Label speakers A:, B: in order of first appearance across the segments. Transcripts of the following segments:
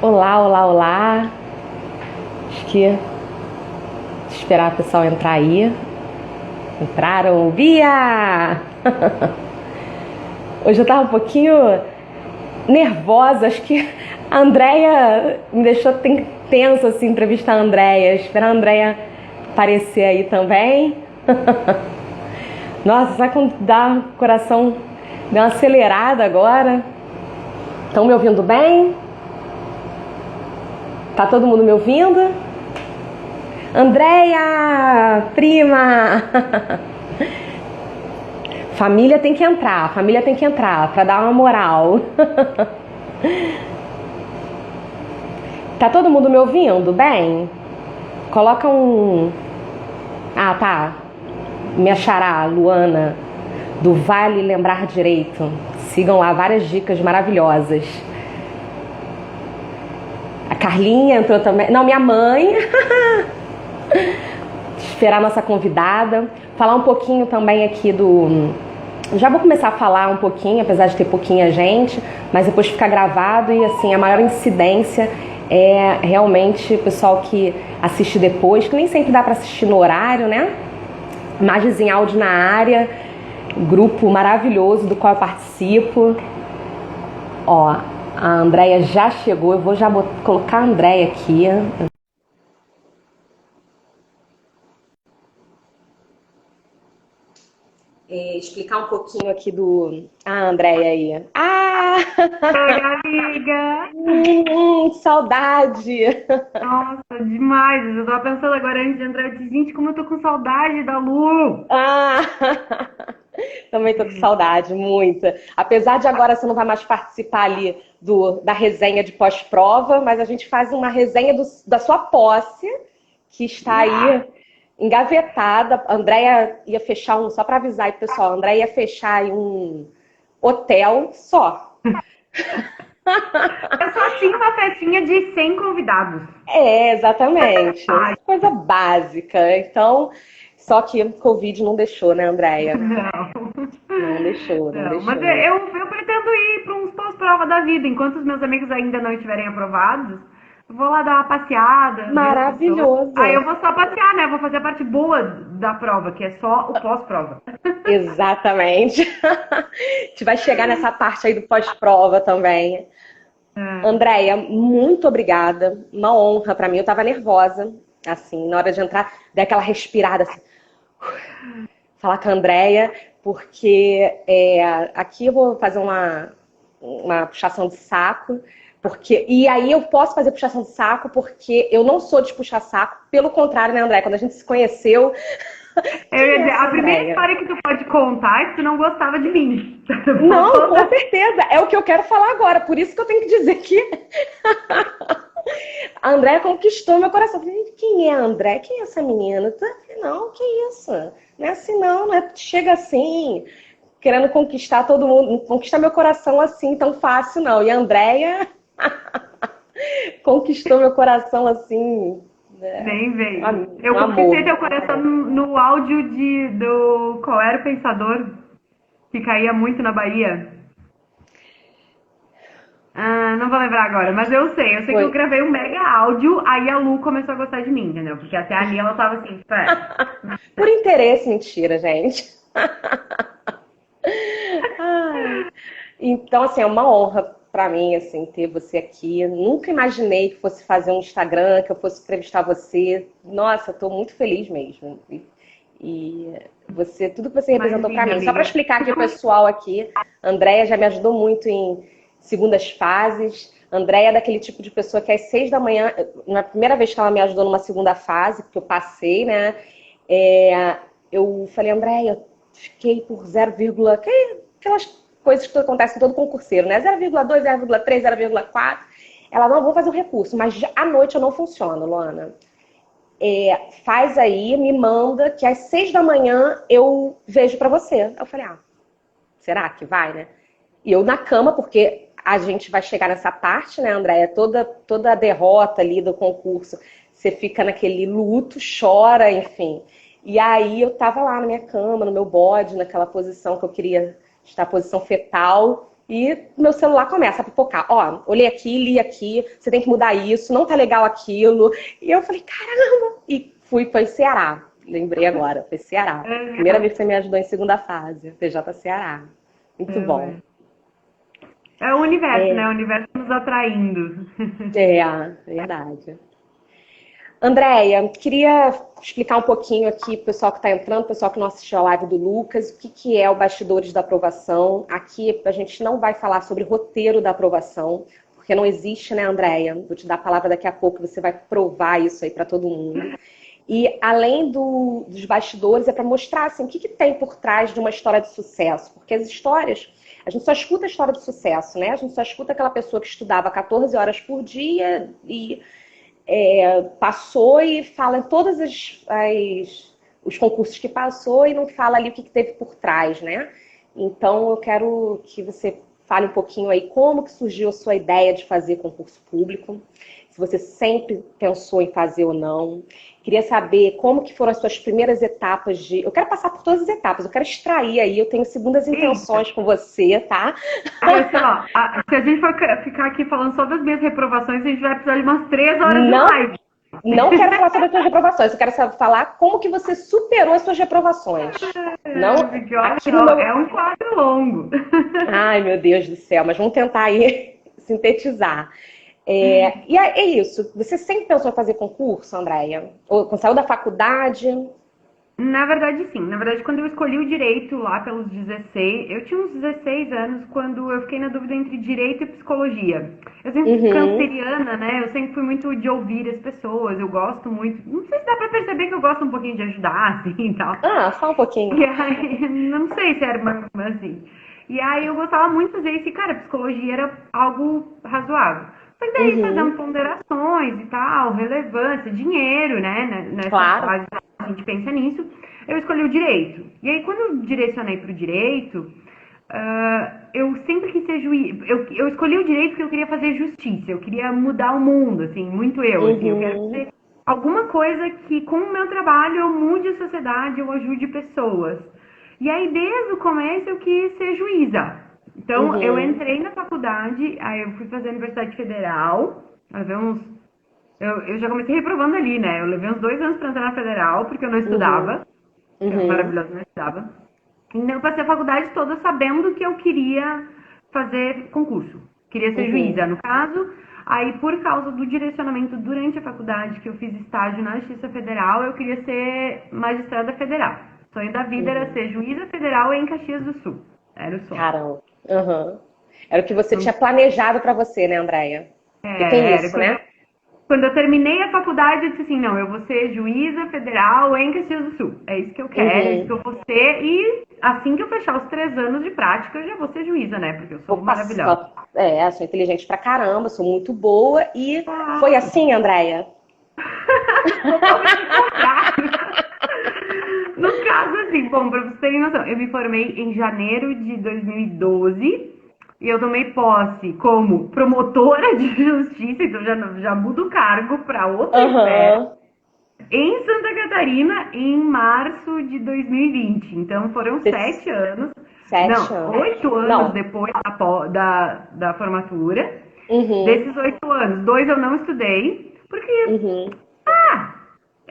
A: Olá, olá, olá. Acho que esperar o pessoal entrar aí. Entraram, Bia! Hoje eu tava um pouquinho nervosa, acho que a Andrea me deixou tensa assim, entrevistar a Andrea. Esperar a Andrea aparecer aí também. Nossa, sabe quando dá o coração deu uma acelerada agora? Estão me ouvindo bem? Tá todo mundo me ouvindo? Andréia, prima! Família tem que entrar para dar uma moral. Tá todo mundo me ouvindo bem? Coloca um... Ah, tá. Minha xará, Luana, do Vale Lembrar Direito. Sigam lá, várias dicas maravilhosas. A Carlinha entrou também. Não, minha mãe. Esperar a nossa convidada. Falar um pouquinho também aqui do... Já vou começar a falar um pouquinho, apesar de ter pouquinha gente, mas depois ficar gravado e assim, a maior incidência é realmente o pessoal que assiste depois, que nem sempre dá para assistir no horário, né? Imagens em áudio na área, grupo maravilhoso do qual eu participo. Ó, a Andréia já chegou, eu vou já colocar a Andréia aqui. Explicar um pouquinho aqui do... Ah, Andréia aí. Ah!
B: Oi, amiga!
A: Saudade!
B: Nossa, demais! Eu tava pensando agora antes de entrar, eu disse, gente, como eu tô com saudade da Lu!
A: Ah! Também tô com saudade, muita. Apesar de agora você não vai mais participar ali da resenha de pós-prova, mas a gente faz uma resenha da sua posse, que está aí engavetada. A Andréia ia fechar só para avisar aí, pessoal, a Andréia ia fechar aí um hotel só.
B: Eu só tinha uma festinha de 100 convidados.
A: É, exatamente.
B: Ai,
A: Coisa básica. Então, só que o Covid não deixou, né, Andréia?
B: não.
A: Não deixou, não
B: Não, mas
A: deixou.
B: eu pretendo ir para uns pós-prova da vida. Enquanto os meus amigos ainda não estiverem aprovados, eu vou lá dar uma passeada, ver as pessoas. Aí
A: Maravilhoso.
B: eu vou só passear, né? Vou fazer a parte boa da prova, que é só o pós-prova.
A: Exatamente. A gente vai chegar nessa parte aí do pós-prova também. Andréia, muito obrigada. Uma honra pra mim. Eu tava nervosa, assim, na hora de entrar, dei aquela respirada, assim, falar com a Andréia, porque aqui eu vou fazer uma puxação de saco, e aí eu posso fazer puxação de saco porque eu não sou de puxar saco, pelo contrário, né, Andréia? Quando a gente se conheceu,
B: Eu ia
A: quem é
B: dizer,
A: essa
B: a primeira
A: Andréia?
B: história que tu pode contar é que tu não gostava de mim. Pode
A: Não, com
B: contar.
A: certeza. É o que eu quero falar agora. Por isso que eu tenho que dizer que a Andréia conquistou meu coração. Eu falei, gente, quem é a Andréia? Quem é essa menina? Não, que isso? Não é assim, não é? Chega assim, querendo conquistar todo mundo, não conquistar meu coração assim tão fácil, não. E a Andréia conquistou meu coração assim,
B: Nem veio.
A: um
B: Eu conquistei
A: amor.
B: teu coração no áudio do Qual Era o Pensador, que caía muito na Bahia. Ah, não vou lembrar agora, mas eu sei que
A: Foi.
B: eu gravei um mega áudio, aí a Lu começou a gostar de mim, entendeu? Porque até ali ela tava assim, espera.
A: Por interesse, mentira, gente. Ai. Então, assim, é uma honra para mim, assim, ter você aqui. Eu nunca imaginei que fosse fazer um Instagram, que eu fosse entrevistar você. Nossa, estou muito feliz mesmo. E você, tudo que você representou para
B: Imagina,
A: mim. Só para
B: amiga.
A: explicar aqui o pessoal aqui, a Andréia já me ajudou muito em segundas fases. A Andréia é daquele tipo de pessoa que às 6 da manhã, na primeira vez que ela me ajudou numa segunda fase, que eu passei, né? Eu falei, Andréia, fiquei por 0, aquelas coisas que acontecem em todo concurseiro, né? 0,2, 0,3, 0,4. Ela, não, vou fazer o recurso, mas à noite eu não funciono, Luana. Faz aí, me manda, que às 6 da manhã eu vejo pra você. Eu falei, será que vai, né? E eu na cama, porque a gente vai chegar nessa parte, né, Andréia? Toda a derrota ali do concurso, você fica naquele luto, chora, enfim. E aí eu tava lá na minha cama, no meu bode, naquela posição que eu queria estar, posição fetal. E meu celular começa a pipocar. Ó, olhei aqui, li aqui, você tem que mudar isso, não tá legal aquilo. E eu falei, caramba! E foi Ceará. Lembrei agora, foi Ceará. Primeira vez que você me ajudou em segunda fase, PJ Ceará. Muito bom.
B: É o universo, né? O universo nos atraindo.
A: Verdade. Andréia, queria explicar um pouquinho aqui pro pessoal que está entrando, pessoal que não assistiu a live do Lucas, o que é o Bastidores da Aprovação. Aqui a gente não vai falar sobre roteiro da aprovação, porque não existe, né, Andréia? Vou te dar a palavra daqui a pouco, você vai provar isso aí para todo mundo. E além dos bastidores, é para mostrar assim, o que tem por trás de uma história de sucesso. Porque as histórias, a gente só escuta a história de sucesso, né? A gente só escuta aquela pessoa que estudava 14 horas por dia e passou e fala em todos os concursos que passou e não fala ali o que teve por trás, né? Então eu quero que você fale um pouquinho aí como que surgiu a sua ideia de fazer concurso público, se você sempre pensou em fazer ou não. Queria saber como que foram as suas primeiras etapas de... Eu quero passar por todas as etapas, eu quero extrair aí, eu tenho segundas intenções com você, tá?
B: Se a gente for ficar aqui falando só das minhas reprovações, a gente vai precisar de umas 3 horas de live.
A: Não quero falar sobre as suas reprovações, eu quero falar como que você superou as suas reprovações. Não,
B: é um quadro longo.
A: Ai, meu Deus do céu, mas vamos tentar aí sintetizar. E é isso. Você sempre pensou em fazer concurso, Andréia? Ou quando saiu da faculdade?
B: Na verdade, sim. Na verdade, quando eu escolhi o direito lá pelos 16, eu tinha uns 16 anos quando eu fiquei na dúvida entre direito e psicologia. Eu sempre fui canceriana, né? Eu sempre fui muito de ouvir as pessoas. Eu gosto muito. Não sei se dá pra perceber que eu gosto um pouquinho de ajudar, assim e tal.
A: Ah, só um pouquinho.
B: E aí, não sei se era assim. E aí eu gostava muito de fazer isso. E, cara, psicologia era algo razoável. Só que daí fazendo ponderações e tal, relevância, dinheiro, né? Nessa fase a gente pensa nisso. Eu escolhi o direito. E aí, quando eu direcionei para o direito, eu sempre quis ser juiz. Eu escolhi o direito porque eu queria fazer justiça. Eu queria mudar o mundo, assim, muito eu. Assim, eu quero fazer alguma coisa que, com o meu trabalho, eu mude a sociedade, eu ajude pessoas. E aí, desde o começo, eu quis ser juíza. Então, eu entrei na faculdade, aí eu fui fazer a Universidade Federal, eu já comecei reprovando ali, né? Eu levei uns 2 anos para entrar na Federal, porque eu não estudava. Eu maravilhosa, não estudava. Então, eu passei a faculdade toda sabendo que eu queria fazer concurso. Queria ser juíza, no caso. Aí, por causa do direcionamento durante a faculdade, que eu fiz estágio na Justiça Federal, eu queria ser magistrada federal. O sonho da vida era ser juíza federal em Caxias do Sul. Era o sonho.
A: Caramba. Era o que você tinha planejado para você, né, Andréia? Tem isso, né?
B: Quando eu terminei a faculdade, eu disse assim, não, eu vou ser juíza federal em Caxias do Sul. É isso que eu quero, é isso que eu vou ser. E assim que eu fechar os 3 anos de prática, eu já vou ser juíza, né? Porque eu sou maravilhosa.
A: Sou inteligente pra caramba, sou muito boa. E foi assim, Andréia?
B: Totalmente contrário. No caso, assim, bom, pra vocês terem noção, eu me formei em janeiro de 2012 e eu tomei posse como promotora de justiça, então já mudo o cargo para outra esfera, em Santa Catarina, em março de 2020. Então foram 7 anos. 8 anos depois da formatura. Desses 8 anos, 2 eu não estudei, porque...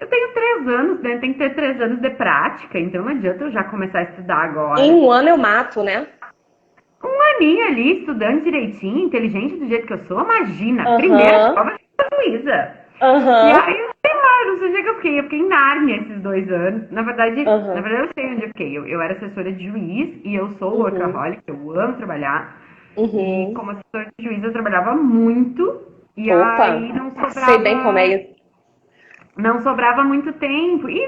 B: eu tenho 3 anos, né? Tem que ter 3 anos de prática, então não adianta eu já começar a estudar agora.
A: Em 1 ano eu mato, né?
B: 1 aninho ali, estudando direitinho, inteligente do jeito que eu sou, imagina. Primeira prova de juíza. E aí, sei lá, não sei onde é que eu fiquei em Nárnia esses 2 anos. Na verdade, eu sei onde eu fiquei. Eu era assessora de juiz e eu sou workaholic, eu amo trabalhar. E como assessora de juiz eu trabalhava muito. E aí não sobrava...
A: Sei bem como é isso.
B: Não sobrava muito tempo. E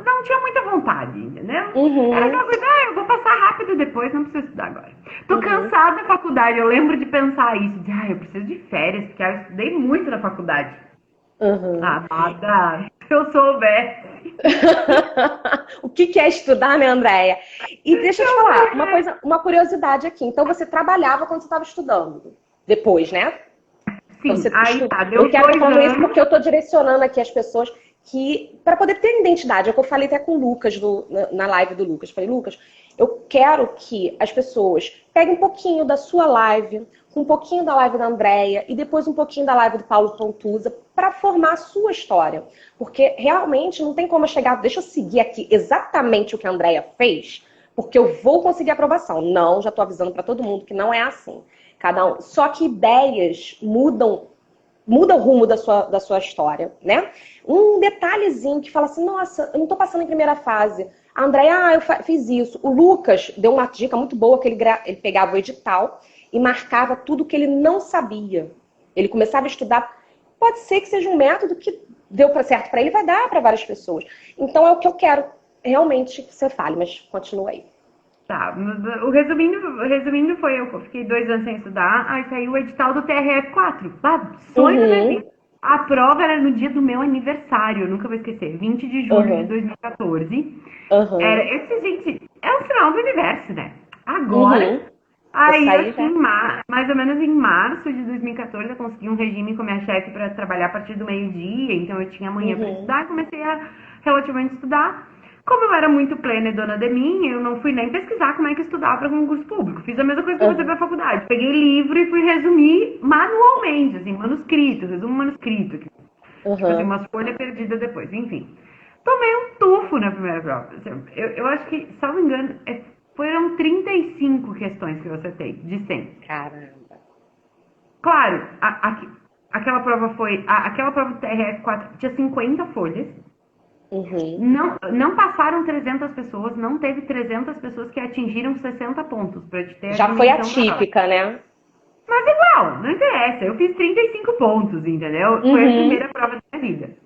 B: não tinha muita vontade, entendeu? Era aquela coisa, eu vou passar rápido depois, não preciso estudar agora. Tô cansada da faculdade, eu lembro de pensar isso. Eu preciso de férias, porque eu estudei muito na faculdade. Nada, se eu soubesse.
A: O que é estudar, né, Andréia? E deixa eu te falar, uma curiosidade aqui. Então você trabalhava quando você estava estudando? Depois, né?
B: Sim,
A: Você
B: aí tá, deu
A: eu quero
B: 2
A: falar isso
B: anos.
A: porque eu estou direcionando aqui as pessoas que para poder ter identidade, é o que eu falei até com o Lucas na live do Lucas. Falei, Lucas, eu quero que as pessoas peguem um pouquinho da sua live, um pouquinho da live da Andrea e depois um pouquinho da live do Paulo Pontuza para formar a sua história. Porque realmente não tem como eu chegar, deixa eu seguir aqui exatamente o que a Andrea fez, porque eu vou conseguir aprovação. Não, já estou avisando para todo mundo que não é assim. Cada um. Só que ideias mudam o rumo da sua história, né? Um detalhezinho que fala assim, nossa, eu não tô passando em primeira fase. A Andrea, eu fiz isso. O Lucas deu uma dica muito boa, que ele pegava o edital e marcava tudo que ele não sabia. Ele começava a estudar. Pode ser que seja um método que deu certo para ele, vai dar para várias pessoas. Então é o que eu quero realmente que você fale, mas continua aí.
B: Tá, resumindo foi, eu fiquei 2 anos sem estudar, aí saiu o edital do TRF4. Sonho da minha vida. A prova era no dia do meu aniversário, eu nunca vou esquecer, 20 de julho de 2014. Era, gente, é o final do universo, né? Agora, aí assim, mais ou menos em março de 2014, eu consegui um regime com a minha chefe para trabalhar a partir do meio-dia, então eu tinha manhã para estudar, comecei a relativamente estudar. Como eu era muito plena e dona de mim, eu não fui nem pesquisar como é que estudava para concurso público. Fiz a mesma coisa que eu fazia para a faculdade. Peguei livro e fui resumir manualmente, assim, manuscrito, resumo manuscrito. Tipo assim, umas folhas perdidas depois, enfim. Tomei um tufo na primeira prova. Eu acho que, se não me engano, foram 35 questões que eu acertei, de 100.
A: Caramba.
B: Claro, aquela prova aquela prova do TRF4 tinha 50 folhas. Não passaram 300 pessoas, não teve 300 pessoas que atingiram 60 pontos. Pra te ter
A: Já foi atípica, né?
B: Mas igual, não interessa. Eu fiz 35 pontos, entendeu? Foi a primeira prova da minha vida.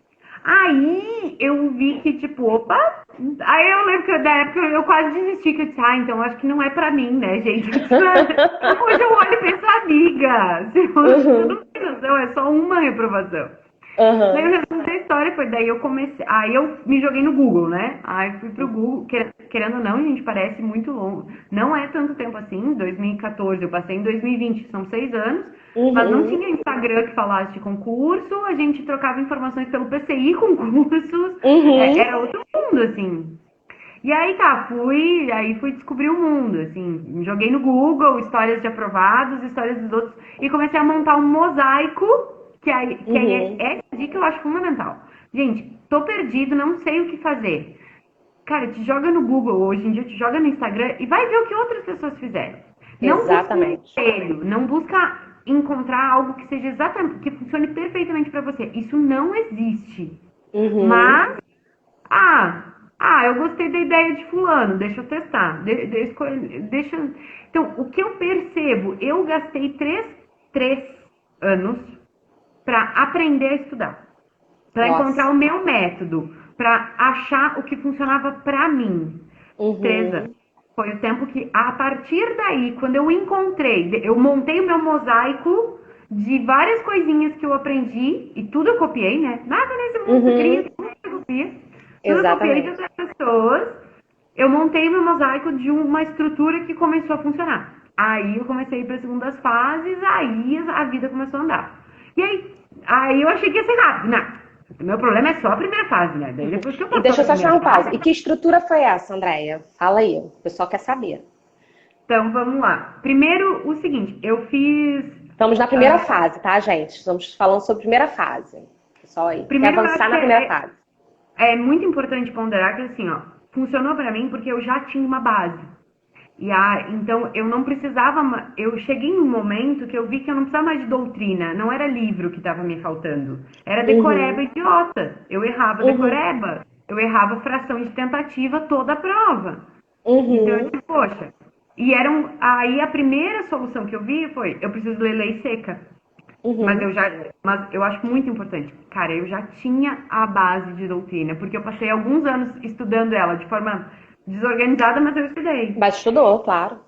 B: Aí eu vi que, tipo, opa. Aí eu lembro que da época eu quase desisti, que eu disse, então acho que não é pra mim, né, gente? Hoje eu olho e penso, amiga, você não tem noção, é só uma reprovação. Daí o resumo da história foi, daí eu comecei, aí eu me joguei no Google, né? Aí fui pro Google, querendo ou não, gente, parece muito longo. Não é tanto tempo assim, 2014, eu passei em 2020, são 6 anos, mas não tinha Instagram que falasse de concurso, a gente trocava informações pelo PCI concursos, era outro mundo, assim. E aí tá, fui descobrir o mundo, assim, me joguei no Google, histórias de aprovados, histórias dos outros, e comecei a montar um mosaico. Que aí essa dica eu acho fundamental. Gente, tô perdido, não sei o que fazer. Cara, te joga no Google hoje em dia, te joga no Instagram e vai ver o que outras pessoas fizeram.
A: Exatamente.
B: Não busca um espelho, não busca encontrar algo que seja exatamente, que funcione perfeitamente pra você. Isso não existe. Mas, eu gostei da ideia de fulano, deixa eu testar. Então, o que eu percebo, eu gastei 3 anos para aprender a estudar, para encontrar o meu método, para achar o que funcionava para mim. 3 anos. Foi o tempo que, a partir daí, quando eu montei o meu mosaico de várias coisinhas que eu aprendi, e tudo eu copiei, né? Nada nesse mundo cria, tudo eu copia. Tudo eu copiei de outras pessoas. Eu montei o meu mosaico de uma estrutura que começou a funcionar. Aí eu comecei a ir para as segundas fases, aí a vida começou a andar. E aí eu achei que ia ser rápido. Não, o meu problema é só a primeira fase, né? Daí depois que eu
A: E deixa eu só chamar um pause. E que estrutura foi essa, Andrea? Fala aí, o pessoal quer saber.
B: Então, vamos lá. Primeiro, o seguinte, eu fiz...
A: Estamos na primeira fase, tá, gente? Estamos falando sobre a primeira fase. Pessoal aí, quer avançar na primeira fase.
B: É muito importante ponderar que, assim, funcionou pra mim porque eu já tinha uma base. Então, eu não precisava... Eu cheguei em um momento que eu vi que eu não precisava mais de doutrina. Não era livro que estava me faltando. Era decoreba idiota. Eu errava decoreba. Eu errava fração de tentativa toda a prova. Então, eu disse, poxa. Aí, a primeira solução que eu vi foi, eu preciso ler lei seca. Mas eu acho muito importante. Cara, eu já tinha a base de doutrina. Porque eu passei alguns anos estudando ela de forma... desorganizada, mas eu estudei.
A: Mas estudou, claro.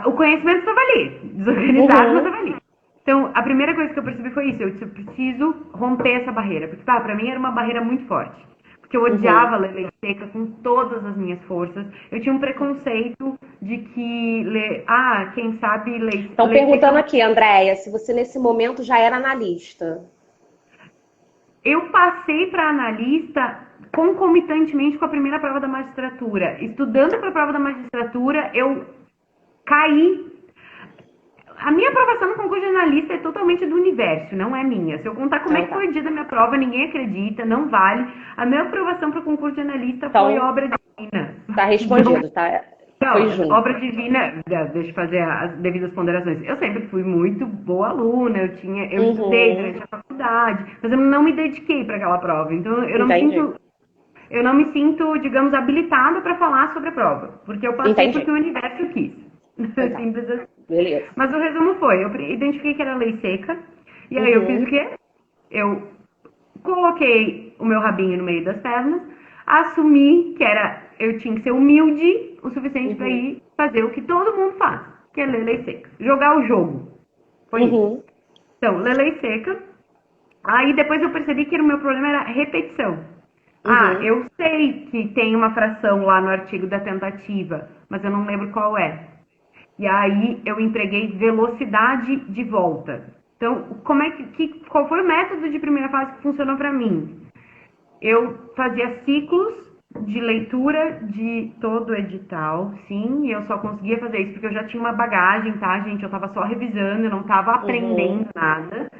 B: O conhecimento estava ali. Desorganizado, mas estava ali. Então, a primeira coisa que eu percebi foi isso. Eu preciso romper essa barreira. Porque, pra mim era uma barreira muito forte. Porque eu odiava ler lei seca com todas as minhas forças. Eu tinha um preconceito de que quem sabe lei seca...
A: Estão perguntando aqui, Andréia, se você nesse momento já era analista.
B: Eu passei para analista concomitantemente com a primeira prova da magistratura. Estudando para a prova da magistratura, eu caí. A minha aprovação no concurso de analista é totalmente do universo, não é minha. Se eu contar como é que foi o dia da minha prova, ninguém acredita, não vale. A minha aprovação para o concurso de analista foi obra divina.
A: Tá respondido, tá? Foi junto.
B: Obra divina, deixa eu fazer as devidas ponderações. Eu sempre fui muito boa aluna, eu estudei durante a faculdade, mas eu não me dediquei para aquela prova. Então eu não me sinto, digamos, habilitada para falar sobre a prova, porque eu passei porque o universo quis. Simples assim.
A: Beleza.
B: Mas o resumo foi, eu identifiquei que era lei seca, e aí eu fiz o quê? Eu coloquei o meu rabinho no meio das pernas, assumi que eu tinha que ser humilde o suficiente para ir fazer o que todo mundo faz, que é ler lei seca. Jogar o jogo. Foi isso. Então, ler lei seca. Aí depois eu percebi que o meu problema era repetição. Eu sei que tem uma fração lá no artigo da tentativa, mas eu não lembro qual é. E aí eu empreguei velocidade de volta. Então, qual foi o método de primeira fase que funcionou para mim? Eu fazia ciclos de leitura de todo o edital, sim, e eu só conseguia fazer isso porque eu já tinha uma bagagem, tá, gente? Eu tava só revisando, eu não tava aprendendo nada.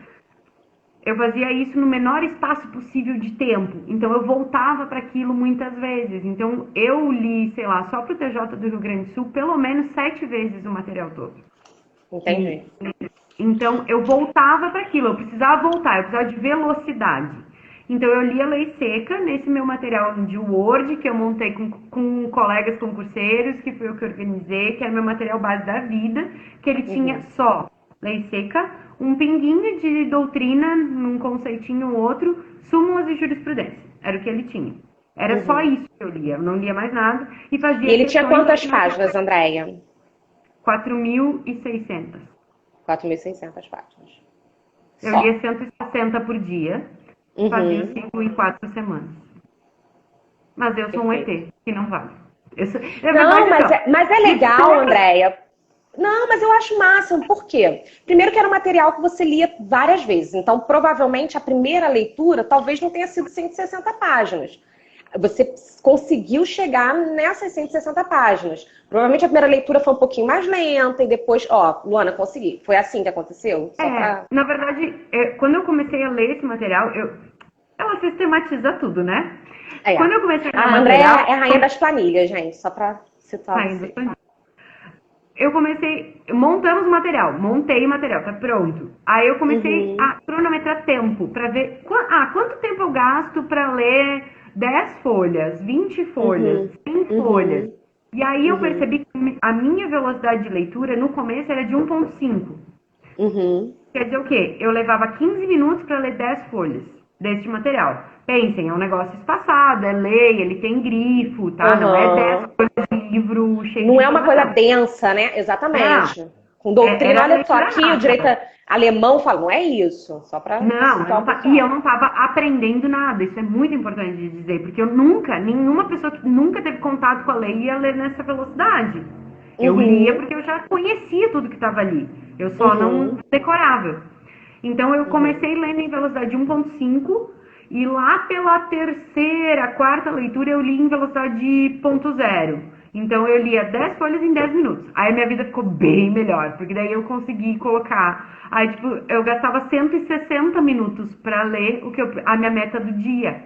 B: Eu fazia isso no menor espaço possível de tempo. Então, eu voltava para aquilo muitas vezes. Então, eu li, sei lá, só para o TJ do Rio Grande do Sul, pelo menos 7 vezes o material todo.
A: Entendi.
B: Então, eu voltava para aquilo. Eu precisava voltar, eu precisava de velocidade. Então, eu li a lei seca nesse meu material de Word, que eu montei com colegas concurseiros, que foi o que eu organizei, que era meu material base da vida, que ele tinha só lei seca, um pinguinho de doutrina, num conceitinho ou outro, súmulas e jurisprudência. Era o que ele tinha. Era só isso que eu lia, eu não lia mais nada. E fazia.
A: E ele tinha quantas páginas, Andréia?
B: 4.600.
A: 4.600 páginas.
B: Eu lia 160 por dia, fazia o ciclo em 4 semanas. Mas eu sou um ET, que não vale.
A: Não, mas é legal, Andréia. Não, mas eu acho máximo. Por quê? Primeiro que era um material que você lia várias vezes. Então, provavelmente, a primeira leitura talvez não tenha sido 160 páginas. Você conseguiu chegar nessas 160 páginas. Provavelmente a primeira leitura foi um pouquinho mais lenta e depois, Luana, consegui. Foi assim que aconteceu?
B: Na verdade, quando eu comecei a ler esse material, ela sistematiza tudo, né? Quando eu comecei a ler
A: a Andréia é a rainha das planilhas, gente, só pra citar você.
B: Montamos o material, montei o material, tá pronto. Aí eu comecei a cronometrar tempo, pra ver quanto tempo eu gasto pra ler 10 folhas, 20 folhas, 100 folhas. E aí eu percebi que a minha velocidade de leitura no começo era de 1.5. Quer dizer o quê? Eu levava 15 minutos pra ler 10 folhas desse material. Pensem, é um negócio espaçado, é lei, ele tem grifo, tá? Não é 10 folhas de livro cheio de
A: Não é uma coisa densa, né? Exatamente. Com doutrina, olha só, aqui o direito alemão fala, não é isso. Só pra...
B: E eu não tava aprendendo nada. Isso é muito importante de dizer, porque nenhuma pessoa que nunca teve contato com a lei ia ler nessa velocidade. Eu lia porque eu já conhecia tudo que estava ali. Eu só não decorava. Então eu comecei lendo em velocidade 1.5 e lá pela terceira, quarta leitura eu li em velocidade 0.0. Então eu lia 10 folhas em 10 minutos. Aí minha vida ficou bem melhor, porque daí eu consegui colocar. Aí, eu gastava 160 minutos para ler a minha meta do dia.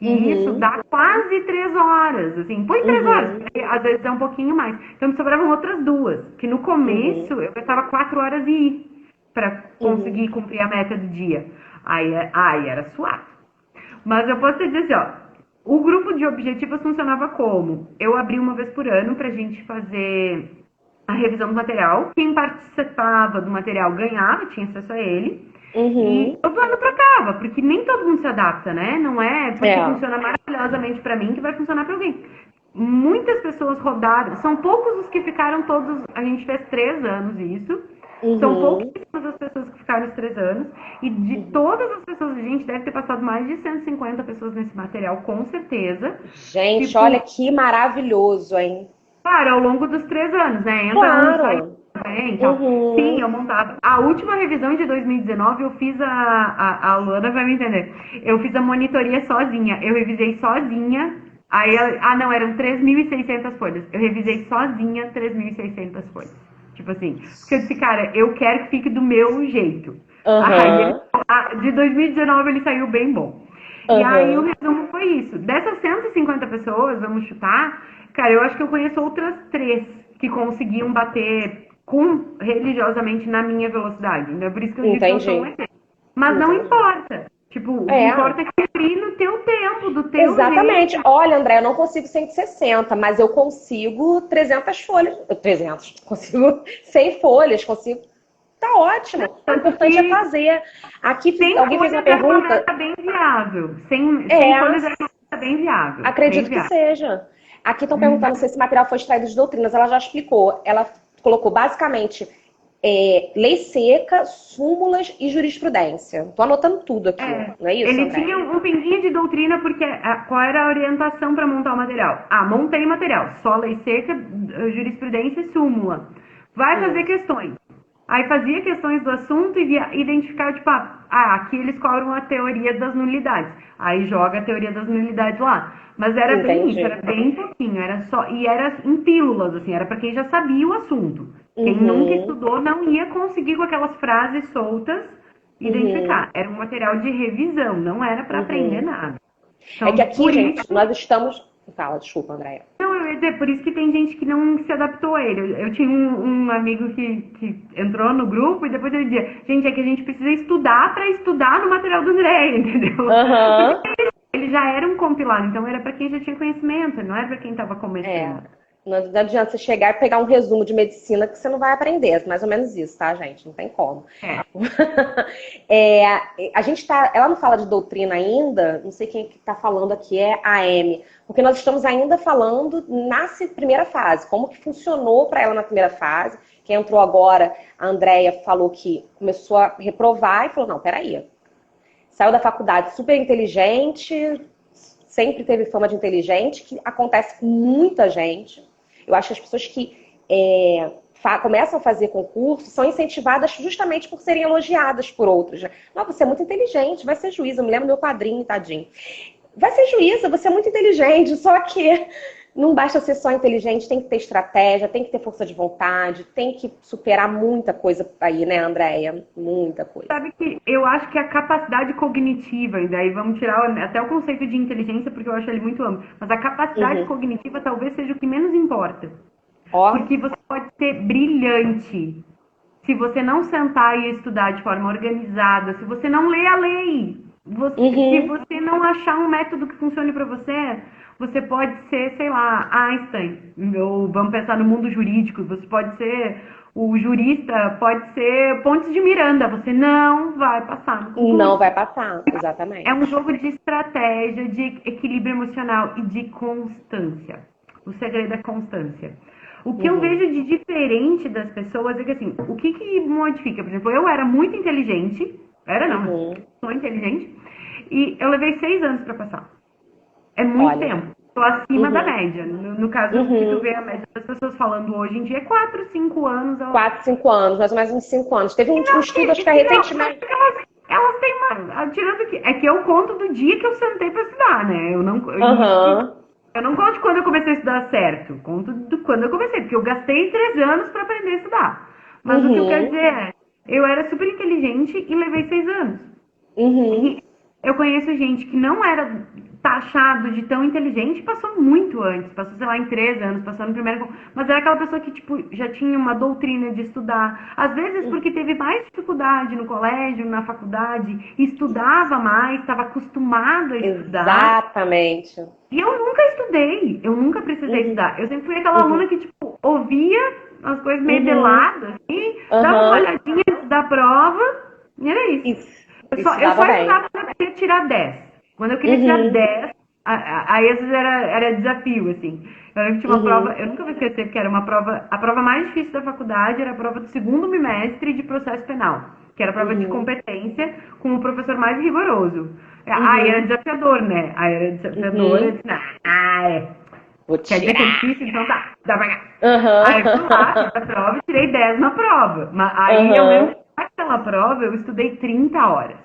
B: E isso dá quase 3 horas, assim. Põe 3 horas, porque às vezes é um pouquinho mais. Então me sobravam outras 2, que no começo eu gastava 4 horas e ir para conseguir cumprir a meta do dia. Aí era suave. Mas eu posso te dizer assim, o grupo de objetivos funcionava como? Eu abri uma vez por ano pra gente fazer a revisão do material. Quem participava do material ganhava, tinha acesso a ele. E todo ano trocava, porque nem todo mundo se adapta, né? Não é porque funciona maravilhosamente pra mim que vai funcionar pra alguém. Muitas pessoas rodaram, são poucos os que ficaram todos, a gente fez 3 anos isso. São pouquíssimas as pessoas que ficaram os 3 anos. E de todas as pessoas, a gente deve ter passado mais de 150 pessoas nesse material, com certeza.
A: Gente, olha que maravilhoso, hein?
B: Claro, ao longo dos 3 anos, né? Entra
A: Claro.
B: também e tal. Sim, eu montava. A última revisão de 2019 eu fiz a Luana vai me entender. Eu fiz a monitoria sozinha. Eu revisei sozinha. Aí, não, eram 3.600 folhas. Eu revisei sozinha 3.600 folhas. Tipo assim, porque eu disse, cara, eu quero que fique do meu jeito. Aí, de 2019 ele saiu bem bom. E aí o resumo foi isso. Dessas 150 pessoas, vamos chutar, cara, eu acho que eu conheço outras 3 que conseguiam bater religiosamente na minha velocidade. Então é por isso que eu digo que eu sou um ET. Mas não importa. Tipo, o que importa é cumprir no teu tempo, do teu
A: Exatamente.
B: jeito.
A: Olha, André, eu não consigo 160, mas eu consigo 300 folhas. 300. Consigo 100 folhas, consigo. Tá ótimo. O importante é fazer. Aqui alguém fez uma pergunta.
B: Tá bem viável. Sem folhas era uma meta bem viável.
A: Acredito que seja. Aqui estão perguntando se esse material foi extraído de doutrinas. Ela já explicou. Ela colocou basicamente lei seca, súmulas e jurisprudência. Tô anotando tudo aqui. Não é isso,
B: Ele
A: André?
B: tinha um pinguinho de doutrina, porque qual era a orientação para montar o material? Montei material. Só lei seca, jurisprudência e súmula. Vai fazer questões. Aí fazia questões do assunto e identificava, tipo, aqui eles cobram a teoria das nulidades. Aí joga a teoria das nulidades lá. Mas era bem isso, era bem pouquinho, e era em pílulas, assim, era para quem já sabia o assunto. Quem nunca estudou não ia conseguir com aquelas frases soltas identificar. Era um material de revisão, não era para aprender nada. Então,
A: é que aqui, gente, nós estamos... Fala, desculpa, Andréia.
B: Não, eu ia dizer, por isso que tem gente que não se adaptou a ele. Eu tinha um amigo que entrou no grupo e depois ele dizia, gente, é que a gente precisa estudar para estudar no material do André, entendeu? Porque ele já era um compilado, então era para quem já tinha conhecimento, não era para quem estava começando.
A: Não adianta você chegar e pegar um resumo de medicina que você não vai aprender. Mais ou menos isso, tá, gente? Não tem como. A gente tá... Ela não fala de doutrina ainda, não sei quem que tá falando aqui, é a Amy. Porque nós estamos ainda falando na primeira fase. Como que funcionou para ela na primeira fase. Quem entrou agora, a Andrea falou que começou a reprovar e falou, não, peraí. Saiu da faculdade super inteligente, sempre teve fama de inteligente, que acontece com muita gente. Eu acho que as pessoas que começam a fazer concurso são incentivadas justamente por serem elogiadas por outros. Não, você é muito inteligente, vai ser juíza. Eu me lembro do meu padrinho, tadinho. Vai ser juíza, você é muito inteligente, só que não basta ser só inteligente, tem que ter estratégia, tem que ter força de vontade, tem que superar muita coisa aí, né, Andréia? Muita coisa.
B: Sabe que eu acho que a capacidade cognitiva, e daí vamos tirar até o conceito de inteligência, porque eu acho ele muito amplo, mas a capacidade cognitiva talvez seja o que menos importa. Porque você pode ser brilhante. Se você não sentar e estudar de forma organizada, se você não ler a lei, se você não achar um método que funcione para você, você pode ser, sei lá, Einstein. Ou vamos pensar no mundo jurídico, você pode ser o jurista, pode ser Pontes de Miranda, você não vai passar.
A: Não vai passar, exatamente.
B: É um jogo de estratégia, de equilíbrio emocional e de constância. O segredo é constância. O que eu vejo de diferente das pessoas é que, assim, o que modifica? Por exemplo, eu era muito inteligente, sou inteligente, e eu levei 6 anos para passar. É muito tempo. Estou acima da média. No caso, que tu vê a média das pessoas falando hoje em dia é 4, 5 anos.
A: 4, 5 anos, mais ou menos uns 5 anos. Teve um estudo, acho que recentemente.
B: Elas têm uma... Tirando que... É que eu conto do dia que eu sentei para estudar, né? Eu não conto de quando eu comecei a estudar certo. Conto de quando eu comecei, porque eu gastei 3 anos para aprender a estudar. Mas o que eu quero dizer é, eu era super inteligente e levei 6 anos. E eu conheço gente que não era taxado de tão inteligente, passou muito antes, passou, sei lá, em 3 anos, passou no primeiro... Mas era aquela pessoa que, tipo, já tinha uma doutrina de estudar. Às vezes porque teve mais dificuldade no colégio, na faculdade, estudava mais, estava acostumado a estudar.
A: Exatamente.
B: E eu nunca estudei, eu nunca precisei estudar. Eu sempre fui aquela aluna que, tipo, ouvia as coisas meio deladas, assim, dava uma olhadinha antes da prova, e era isso. Eu só estudava quando eu queria tirar 10. Quando eu queria tirar 10, aí às vezes era desafio, assim. Eu lembro que tinha uma prova, eu nunca vou esquecer, porque era uma prova, a prova mais difícil da faculdade era a prova do segundo bimestre de processo penal, que era a prova de competência com o professor mais rigoroso. Aí era desafiador, né? Aí era desafiador, eu disse,
A: Vou
B: Quer dizer que é
A: tirar.
B: difícil, então tá, dá pra cá. Aí eu
A: Aham.
B: fui lá, fiz a prova e tirei 10 na prova. Mas aí eu lembro
A: Aham.
B: que naquela prova eu estudei 30 horas.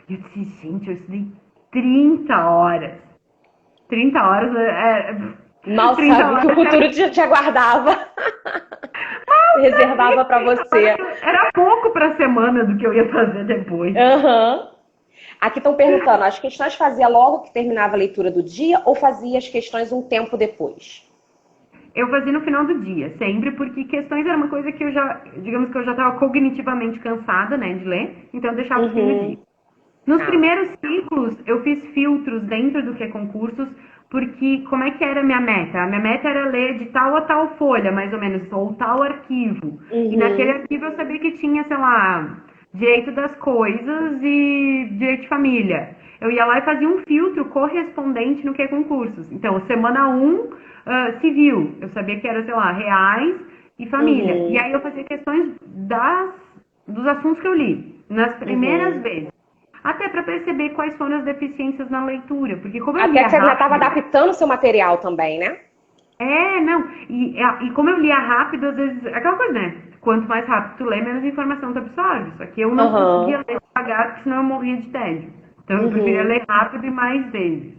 B: E eu disse, gente, eu estudei 30 horas. 30 horas
A: Mal
B: 30
A: sabe o que o
B: horas
A: futuro te aguardava. Reservava pra
B: 30 horas
A: você.
B: era pouco pra semana do que eu ia fazer depois.
A: Aham. Aqui estão perguntando, as questões fazia logo que terminava a leitura do dia ou fazia as questões um tempo depois?
B: Eu fazia no final do dia, sempre, porque questões era uma coisa que eu já, digamos que eu já estava cognitivamente cansada, né, de ler, então eu deixava o fim do dia.
A: Uhum.
B: Nos
A: Ah.
B: primeiros ciclos, eu fiz filtros dentro do que é concursos, porque como é que era a minha meta? A minha meta era ler de tal a tal folha, mais ou menos, ou tal arquivo. E naquele
A: Uhum.
B: arquivo eu sabia que tinha, sei lá, direito das coisas e direito de família. Eu ia lá e fazia um filtro correspondente no que é concursos. Então, semana um civil. Eu sabia que era, sei lá, reais e família. E
A: Uhum.
B: aí eu fazia questões dos assuntos que eu li, nas primeiras
A: Uhum.
B: vezes. Até para perceber quais foram as deficiências na leitura, porque como eu
A: Até
B: lia
A: que você ainda estava
B: rápido,
A: adaptando o seu material também, né?
B: não, e como eu lia rápido, às vezes, é aquela coisa, né? Quanto mais rápido tu lê, menos informação tu absorve. Só que eu não conseguia
A: Aham.
B: ler devagar, porque senão eu morria de tédio. Então eu preferia
A: Uhum.
B: ler rápido e mais vezes.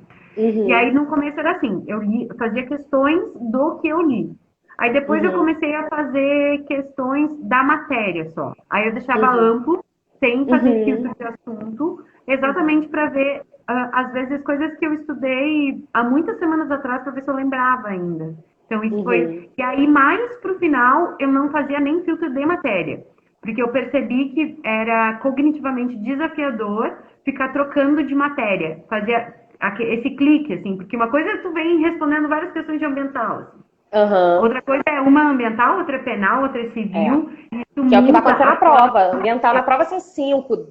B: E aí
A: Uhum.
B: no começo era assim, eu fazia questões do que eu li. Aí depois eu
A: Uhum.
B: comecei a fazer questões da matéria só. Aí eu deixava
A: Uhum.
B: amplo, sem fazer
A: Uhum.
B: filtro de assunto, exatamente
A: Uhum.
B: para ver, às vezes, coisas que eu estudei há muitas semanas atrás, para ver se eu lembrava ainda. Então isso foi.
A: Uhum.
B: E aí, mais pro final, eu não fazia nem filtro de matéria. Porque eu percebi que era cognitivamente desafiador ficar trocando de matéria. Fazia esse clique, assim, porque uma coisa é tu vem respondendo várias questões de ambiental. Assim.
A: Aham.
B: Outra coisa é uma ambiental, outra é penal, outra é
A: É.
B: civil, e isso
A: Que é o que vai
B: muda
A: acontecer na
B: a forma.
A: prova. Ambiental na prova são 5,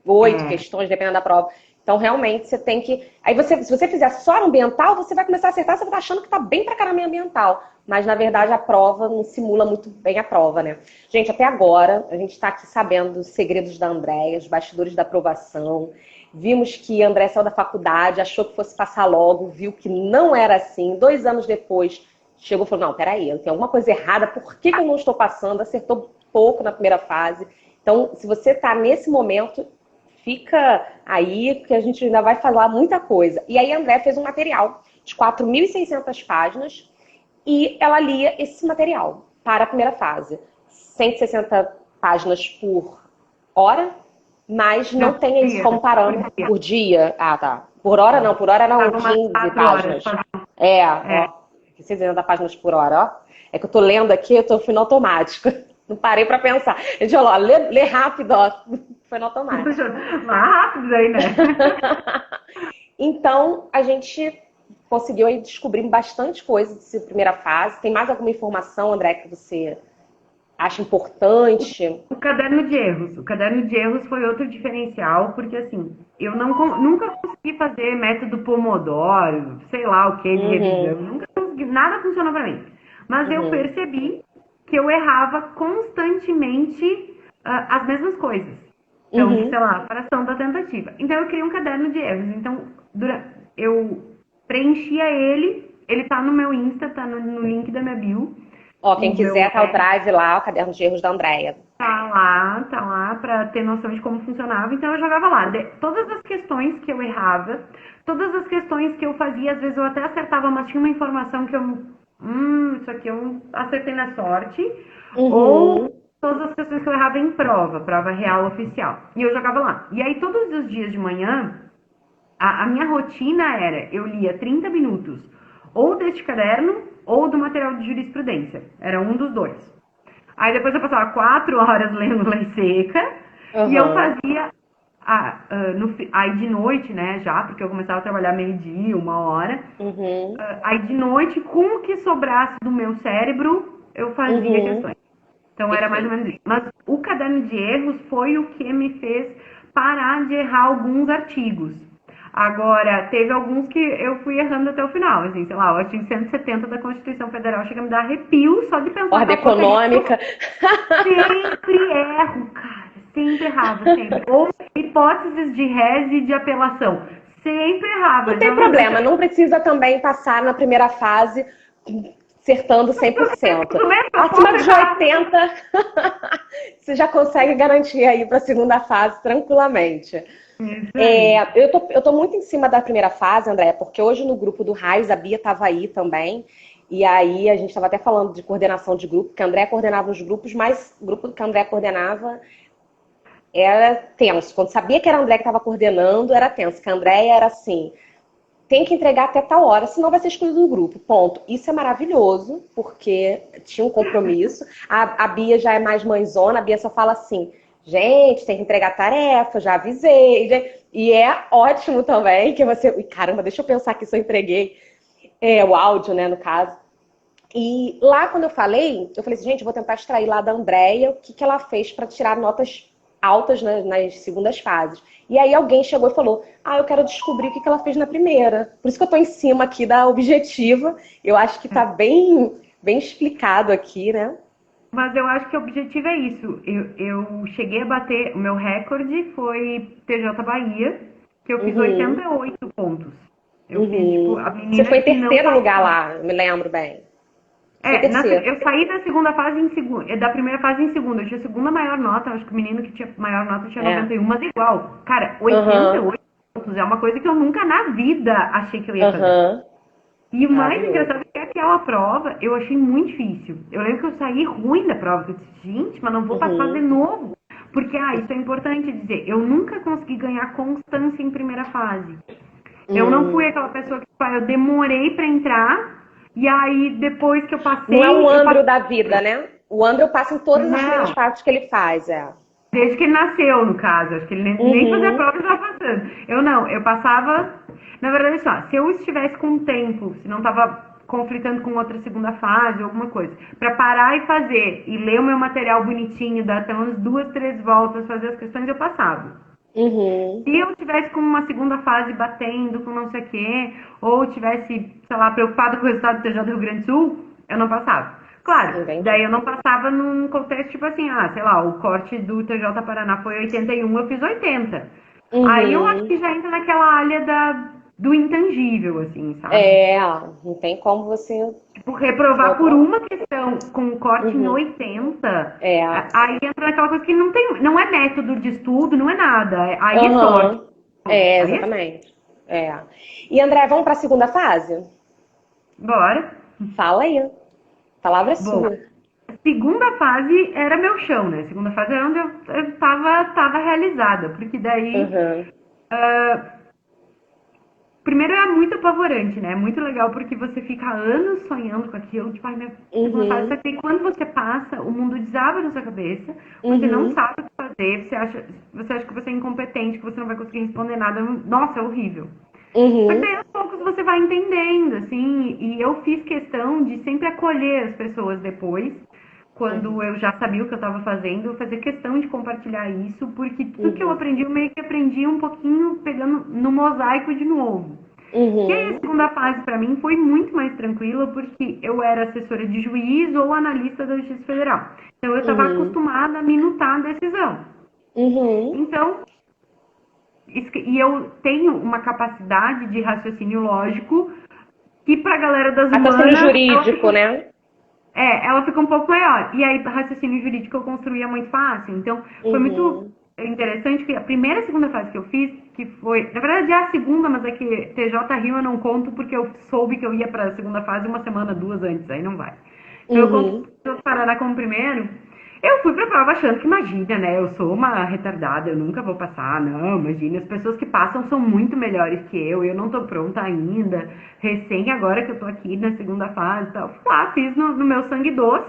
A: 8
B: É,
A: questões, dependendo da prova. Então, realmente, você tem que. Aí, se você fizer só ambiental, você vai começar a acertar, você vai estar achando que tá bem pra caramba em ambiental. Mas, na verdade, a prova não simula muito bem a prova, né? Gente, até agora, a gente está aqui sabendo dos segredos da Andréia, os bastidores da aprovação. Vimos que a Andréia saiu da faculdade, achou que fosse passar logo, viu que não era assim. 2 anos depois, chegou e falou: não, peraí, eu tenho alguma coisa errada, por que eu não estou passando? Acertou pouco na primeira fase. Então, se você está nesse momento, fica aí, porque a gente ainda vai falar muita coisa. E aí a André fez um material de 4.600 páginas e ela lia esse material para a primeira fase. 160 páginas por hora, mas não
B: não,
A: tem isso como parâmetro por dia. Ah, tá. Por hora não, por hora eram
B: estava umas
A: 15
B: 4 horas
A: páginas.
B: fazendo.
A: É,
B: É,
A: ó, 660 páginas por hora, ó. É que eu tô lendo aqui, eu tô no automático. Não parei para pensar. A gente falou, ó, lê rápido, ó. Foi no automático.
B: mais rápido aí, né?
A: Então, a gente conseguiu aí descobrir bastante coisa dessa primeira fase. Tem mais alguma informação, André, que você acha importante?
B: O caderno de erros. O caderno de erros foi outro diferencial, porque assim, eu nunca consegui fazer método Pomodoro, sei lá o que de revisão,
A: Uhum,
B: nunca consegui, nada funcionou pra mim. Mas eu
A: uhum,
B: percebi que eu errava constantemente as mesmas coisas. Então, sei
A: uhum.
B: lá, a fração da tentativa. Então eu criei um caderno de erros. Então, eu preenchia ele tá no meu Insta, tá no link da minha bio.
A: Ó,
B: O
A: quem
B: meu
A: quiser, tá o drive lá, o caderno de erros da Andréia.
B: tá lá pra ter noção de como funcionava. Então eu jogava lá. Todas as questões que eu errava, todas as questões que eu fazia, às vezes eu até acertava, mas tinha uma informação que eu. Isso aqui eu acertei na sorte. Ou
A: Uhum,
B: todas as questões que eu errava em prova real oficial. E eu jogava lá. E aí todos os dias de manhã, a minha rotina era, eu lia 30 minutos, ou deste caderno, ou do material de jurisprudência. Era um dos dois. Aí depois eu passava 4 horas lendo Lei Seca, e eu
A: uhum,
B: fazia, aí de noite, né, já, porque eu começava a trabalhar meio-dia, 1 hora,
A: uhum,
B: aí de noite, com o que sobrasse do meu cérebro, eu fazia
A: uhum.
B: questões. Então era mais ou
A: Perfeito.
B: menos isso. Mas o caderno de erros foi o que me fez parar de errar alguns artigos. Agora, teve alguns que eu fui errando até o final. Assim, sei lá, o artigo 170 da Constituição Federal chega a me dar arrepio só de pensar
A: Ordem
B: naquela porcaria.
A: econômica.
B: Sempre erro, cara. Sempre errava, sempre. Ou hipóteses de rese e de apelação. Sempre errava.
A: Não tem problema, não precisa também passar na primeira fase acertando 100%. Acima de 80, você já consegue garantir aí para a segunda fase tranquilamente. Eu tô muito em cima da primeira fase, André, porque hoje no grupo do Raiz, a Bia estava aí também, e aí a gente estava até falando de coordenação de grupo, que a André coordenava os grupos, mas o grupo que a André coordenava era tenso. Quando sabia que era a André que estava coordenando, era tenso, que a Andréia era assim, tem que entregar até tal hora, senão vai ser excluído do grupo. Ponto. Isso é maravilhoso, porque tinha um compromisso. A Bia já é mais mãezona, a Bia só fala assim, gente, tem que entregar tarefa, já avisei. E é ótimo também que você... Caramba, deixa eu pensar que se eu entreguei o áudio, né, no caso. E lá quando eu falei assim, gente, eu vou tentar extrair lá da Andréia o que ela fez para tirar notas altas nas segundas fases. E aí alguém chegou e falou, eu quero descobrir o que ela fez na primeira. Por isso que eu tô em cima aqui da objetiva. Eu acho que tá bem explicado aqui, né?
B: Mas eu acho que o objetivo é isso. Eu cheguei a bater, o meu recorde foi TJ Bahia, que eu fiz 88 pontos. Eu fiz, tipo, a menina.
A: Você foi em terceiro lugar lá, me lembro bem.
B: Eu saí da segunda fase da primeira fase em segunda. Eu tinha a segunda maior nota, acho que o menino que tinha maior nota tinha 91, mas igual. Cara, 88 pontos é uma coisa que eu nunca na vida achei que eu ia fazer. E o mais engraçado é que aquela prova eu achei muito difícil. Eu lembro que eu saí ruim da prova, que eu disse, gente, mas não vou passar de novo. Porque, isso é importante dizer, eu nunca consegui ganhar constância em primeira fase. Eu não fui aquela pessoa que, eu demorei pra entrar, e aí depois que eu passei...
A: Não é o Andrew da vida, né? O Andrew passa em todas as primeiras fases que ele faz,
B: Desde que ele nasceu, no caso. Acho que ele nem fazia a prova e estava passando. Eu passava... Na verdade, só, se eu estivesse com tempo, se não estava conflitando com outra segunda fase, alguma coisa, para parar e fazer, e ler o meu material bonitinho, dar até umas 2, 3 voltas, fazer as questões, eu passava. Se eu tivesse com uma segunda fase batendo com não sei o quê, ou tivesse, sei lá, preocupado com o resultado do TJ do Rio Grande do Sul, eu não passava. Claro, daí eu não passava num contexto tipo assim, sei lá, o corte do TJ Paraná foi 81, eu fiz 80. Aí eu acho que já entra naquela área do intangível, assim, sabe?
A: Não tem como você...
B: Tipo, reprovar por uma questão com corte em 80, aí entra naquela coisa que não é método de estudo, não é nada. Aí é sorte.
A: Exatamente. E André, vamos para a segunda fase?
B: Bora.
A: Fala aí. A palavra é sua.
B: A segunda fase era meu chão, né? A segunda fase era onde eu tava realizada. Porque daí... Primeiro é muito apavorante, né? É muito legal porque você fica anos sonhando com aquilo. Tipo, minha segunda fase, só que quando você passa, o mundo desaba na sua cabeça. Você não sabe o que fazer. Você acha que você é incompetente, que você não vai conseguir responder nada. Nossa, é horrível. Mas daí aos poucos você vai entendendo, assim. E eu fiz questão de sempre acolher as pessoas depois. Quando eu já sabia o que eu estava fazendo, eu fazia questão de compartilhar isso, porque tudo que eu aprendi, eu meio que aprendi um pouquinho pegando no mosaico de novo. E aí a segunda fase para mim foi muito mais tranquila, porque eu era assessora de juiz ou analista da Justiça Federal. Então eu estava acostumada a minutar a decisão. Então, e eu tenho uma capacidade de raciocínio lógico que pra galera das humanas...
A: Raciocínio jurídico, né?
B: Ela fica um pouco maior. E aí, raciocínio jurídico eu construía muito fácil. Então, foi muito interessante que a primeira e segunda fase que eu fiz, que foi... Na verdade, é a segunda, mas é que TJ Rio eu não conto porque eu soube que eu ia pra segunda fase uma semana, 2 antes. Aí não vai. Então, eu conto TJ Paraná como primeiro. Eu fui pra prova achando que, imagina, né? Eu sou uma retardada, eu nunca vou passar. Não, imagina, as pessoas que passam são muito melhores que eu não tô pronta ainda. Recém agora que eu tô aqui na segunda fase e tal. Fui lá, fiz no meu sangue doce,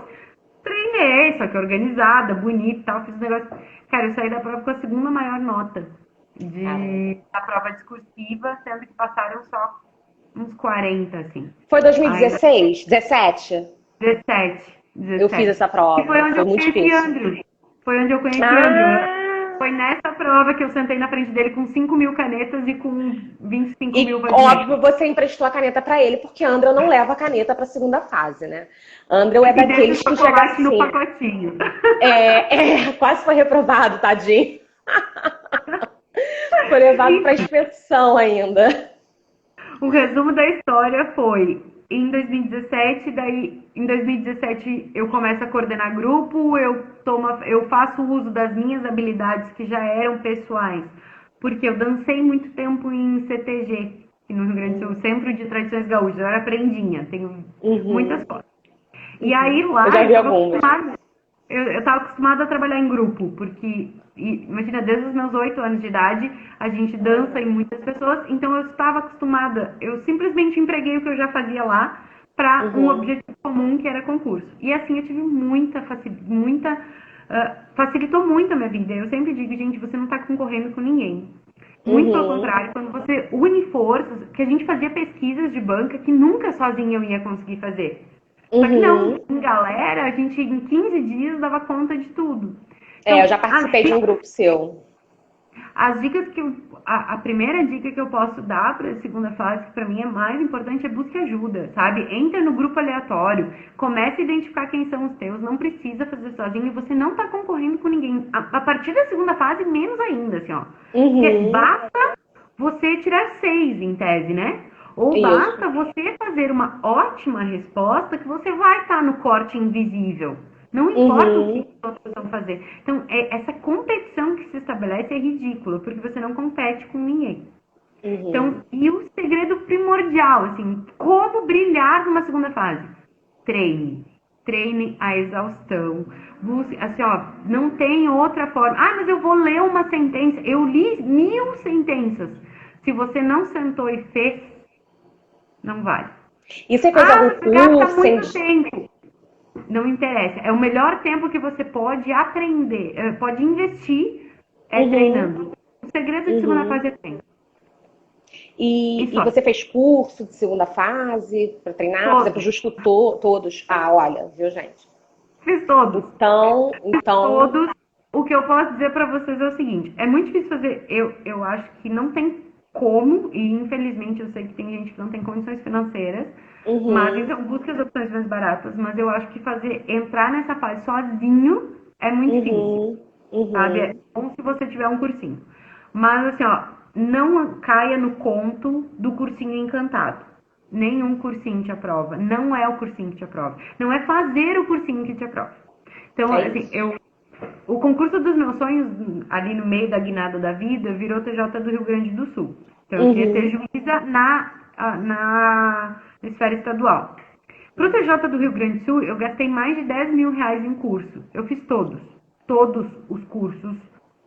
B: treinei, só que organizada, bonita e tal, fiz o negócio. Cara, eu saí da prova com a segunda maior nota da prova discursiva, sendo que passaram só uns 40, assim.
A: Foi 2016? 17?
B: 17.
A: Eu fiz essa prova.
B: Foi onde eu conheci Andrew. Foi onde eu conheci Andrew. Foi nessa prova que eu sentei na frente dele com 5.000 canetas e com 25 mil vadimentos.
A: Óbvio, você emprestou a caneta pra ele, porque Andrew não leva a caneta pra segunda fase, né? Andrew é daqueles que chega assim...
B: no pacotinho.
A: Quase foi reprovado, tadinho. Foi levado para inspeção ainda.
B: O resumo da história foi em 2017, daí em 2017 eu começo a coordenar grupo, eu faço uso das minhas habilidades que já eram pessoais, porque eu dancei muito tempo em CTG, que no Rio Grande do Sul, Centro de Tradições Gaúchas, eu era aprendinha, tenho muitas fotos. E aí lá
A: Eu já vi
B: tava
A: algumas.
B: eu estava acostumada a trabalhar em grupo, porque, imagina, desde os meus 8 anos de idade, a gente dança em muitas pessoas, então eu estava acostumada, eu simplesmente empreguei o que eu já fazia lá para um objetivo comum, que era concurso. E assim eu tive facilitou muito a minha vida. Eu sempre digo, gente, você não está concorrendo com ninguém. Muito pelo contrário, quando você une forças, que a gente fazia pesquisas de banca que nunca sozinha eu ia conseguir fazer. Só que não, em galera, a gente em 15 dias dava conta de tudo. Então,
A: Eu já participei de um grupo seu.
B: As dicas a primeira dica que eu posso dar para a segunda fase, que para mim é mais importante, é busque ajuda, sabe? Entra no grupo aleatório, comece a identificar quem são os teus, não precisa fazer sozinho, e você não está concorrendo com ninguém. A partir da segunda fase, menos ainda, assim, ó. Porque basta você tirar 6 em tese, né? Ou basta você fazer uma ótima resposta que você vai estar no corte invisível. Não importa o que os outros vão fazer. Então, essa competição que se estabelece é ridícula, porque você não compete com ninguém. Então, e o segredo primordial, assim, como brilhar numa segunda fase? Treine. Treine a exaustão. Busque, assim, ó, não tem outra forma. Ah, mas eu vou ler uma sentença. Eu li 1000 sentenças. Se você não sentou e fez, não vale.
A: E você fez algum
B: você gasta
A: curso?
B: muito tempo. Não interessa. É o melhor tempo que você pode aprender, pode investir treinando. O segredo de segunda fase é treino.
A: E você fez curso de segunda fase para treinar? Por exemplo, justo todos. Ah, olha, viu, gente?
B: Fiz todos.
A: Então...
B: Todos. O que eu posso dizer para vocês é o seguinte: é muito difícil fazer. Eu acho que não tem como, e infelizmente eu sei que tem gente que não tem condições financeiras, mas então busque as opções mais baratas. Mas eu acho que entrar nessa fase sozinho é muito difícil. Sabe? É bom se você tiver um cursinho. Mas assim, ó, não caia no conto do cursinho encantado. Nenhum cursinho te aprova. Não é o cursinho que te aprova. Não é fazer o cursinho que te aprova. Então, assim, o concurso dos meus sonhos, ali no meio da guinada da vida, virou TJ do Rio Grande do Sul. Então, eu queria ser juíza na esfera estadual. Pro TJ do Rio Grande do Sul, eu gastei mais de 10 mil reais em curso. Eu fiz todos os cursos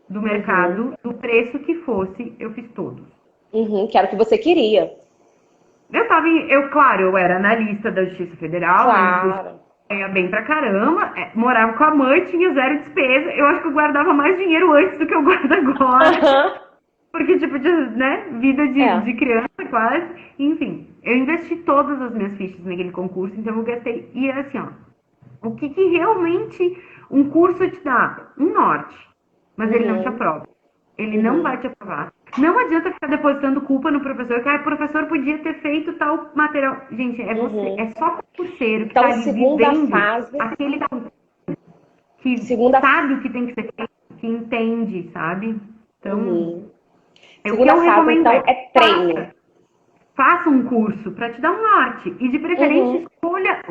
B: do mercado, do preço que fosse, eu fiz todos.
A: Que era o que você queria.
B: Claro, eu era analista da Justiça Federal,
A: claro.
B: Ganhava bem pra caramba, morava com a mãe, tinha 0 despesa. Eu acho que eu guardava mais dinheiro antes do que eu guardo agora. Porque, tipo, vida de criança quase. Enfim, eu investi todas as minhas fichas naquele concurso, então eu gastei. E era assim, ó, o que realmente um curso te dá? Um norte. Mas ele não te aprova. Ele não vai te aprovar. Não adianta ficar depositando culpa no professor, que o professor podia ter feito tal material. Gente, é você, é só concurseiro que
A: então,
B: tá ali vivendo
A: fase...
B: aquele que sabe o que tem que ser feito, que entende, sabe? Então,
A: segunda fase, então, é treino.
B: Faça um curso para te dar um norte. E de preferência, escolha.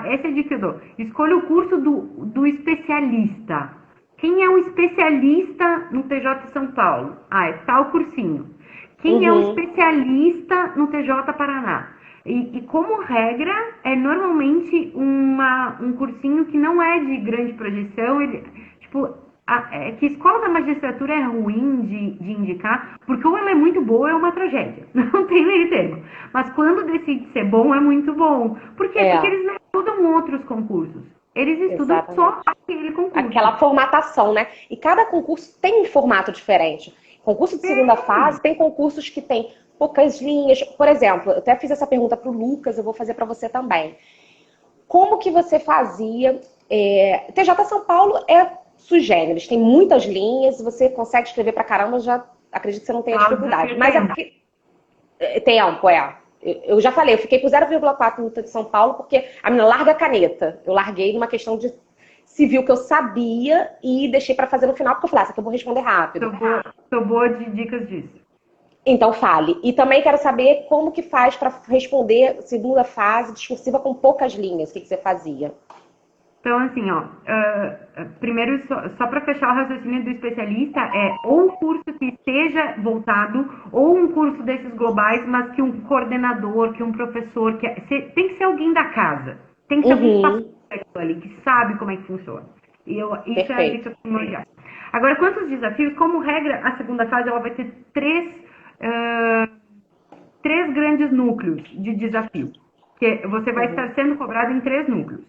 B: Essa é a dica que eu dou. Escolha o curso do especialista. Quem é um especialista no TJ São Paulo? É tal cursinho. Quem é um especialista no TJ Paraná? E como regra, é normalmente um cursinho que não é de grande projeção. Que a escola da magistratura é ruim de indicar, porque ou ela é muito boa ou é uma tragédia. Não tem meio termo. Mas quando decide ser bom, é muito bom. Por quê? Porque eles não estudam outros concursos. Eles estudam só aquele concurso.
A: Aquela formatação, né? E cada concurso tem um formato diferente. Concurso de segunda fase, tem concursos que tem poucas linhas. Por exemplo, eu até fiz essa pergunta para o Lucas, eu vou fazer para você também. Como que você fazia... TJ São Paulo é sui generis, tem muitas linhas, você consegue escrever pra caramba, já acredito que você não tenha dificuldade. Mas aqui... Tempo, Eu já falei, eu fiquei com 0,4 no de São Paulo, porque a menina larga a caneta. Eu larguei numa questão de se viu que eu sabia e deixei para fazer no final, porque eu falei, essa aqui eu vou responder rápido.
B: Tô boa de dicas disso.
A: Então fale. E também quero saber como que faz para responder segunda fase discursiva com poucas linhas. O que você fazia?
B: Então, assim, ó, primeiro, só para fechar o raciocínio do especialista, ou um curso que esteja voltado, ou um curso desses globais, mas que um coordenador, que um professor, tem que ser alguém da casa. Tem que ser alguém que passou ali, que sabe como é que funciona. Isso é a dica primordial. Agora, quanto aos desafios, como regra, a segunda fase ela vai ter três grandes núcleos de desafio. Que você vai estar sendo cobrado em 3 núcleos.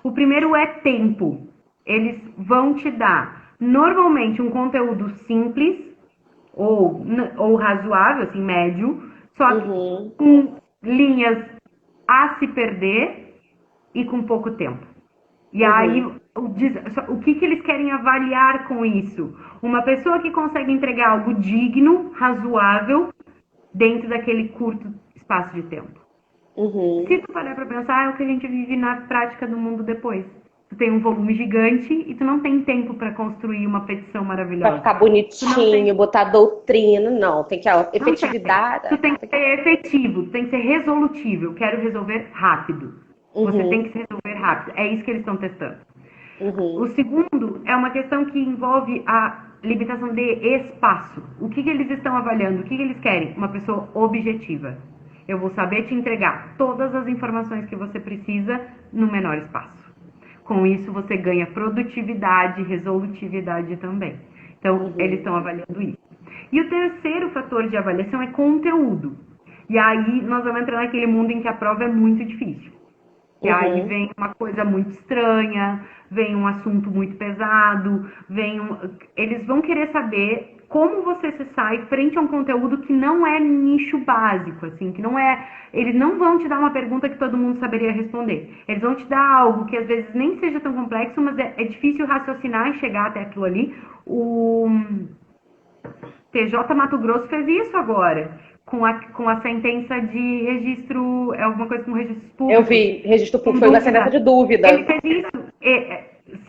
B: O primeiro é tempo. Eles vão te dar, normalmente, um conteúdo simples ou razoável, assim, médio, só que com linhas a se perder e com pouco tempo. E aí, o que eles querem avaliar com isso? Uma pessoa que consegue entregar algo digno, razoável, dentro daquele curto espaço de tempo. Se tu parar pra pensar, é o que a gente vive na prática do mundo depois. Tu tem um volume gigante e tu não tem tempo para construir uma petição maravilhosa.
A: Pra ficar bonitinho, botar doutrina, não. Tem que a efetividade.
B: Tu tem que ser efetivo, tu tem que ser resolutivo. Eu quero resolver rápido. Você tem que se resolver rápido. É isso que eles estão testando. O segundo é uma questão que envolve a limitação de espaço. O que eles estão avaliando? O que eles querem? Uma pessoa objetiva. Eu vou saber te entregar todas as informações que você precisa no menor espaço. Com isso, você ganha produtividade, resolutividade também. Então, eles estão avaliando isso. E o terceiro fator de avaliação é conteúdo. E aí, nós vamos entrar naquele mundo em que a prova é muito difícil. E aí vem uma coisa muito estranha, vem um assunto muito pesado, eles vão querer saber como você se sai frente a um conteúdo que não é nicho básico, assim, que não é... Eles não vão te dar uma pergunta que todo mundo saberia responder. Eles vão te dar algo que às vezes nem seja tão complexo, mas é difícil raciocinar e chegar até aquilo ali. O TJ Mato Grosso fez isso agora, com a sentença de registro, alguma coisa com registro público.
A: Eu vi, registro público, foi uma sentença de dúvida.
B: Ele fez isso.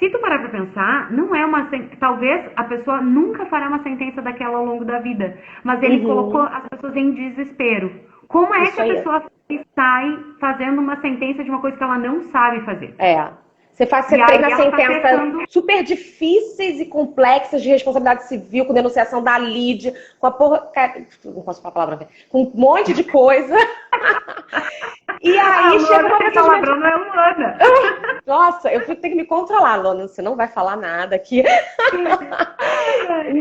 B: Se tu parar pra pensar, não é uma talvez a pessoa nunca fará uma sentença daquela ao longo da vida, mas ele colocou as pessoas em desespero. Como é que a pessoa sai fazendo uma sentença de uma coisa que ela não sabe fazer?
A: Você treina sentenças super difíceis e complexas de responsabilidade civil, com denunciação da LIDE, com a porra... Não posso falar a palavra, com um monte de coisa. E aí chega uma pessoa...
B: Palavrão não é humana.
A: Nossa, eu tenho que me controlar, Lona. Você não vai falar nada aqui.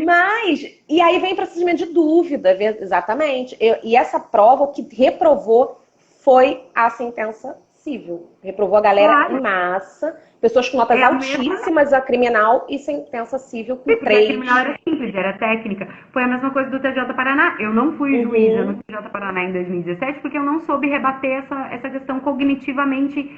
A: Mas... E aí vem procedimento de dúvida, exatamente. E essa prova, o que reprovou foi a sentença civil. Reprovou a galera em massa. Pessoas com notas altíssimas a criminal e sentença civil com 3.
B: A criminal era simples, era técnica. Foi a mesma coisa do TJ Paraná. Eu não fui juíza no TJ Paraná em 2017 porque eu não soube rebater essa questão cognitivamente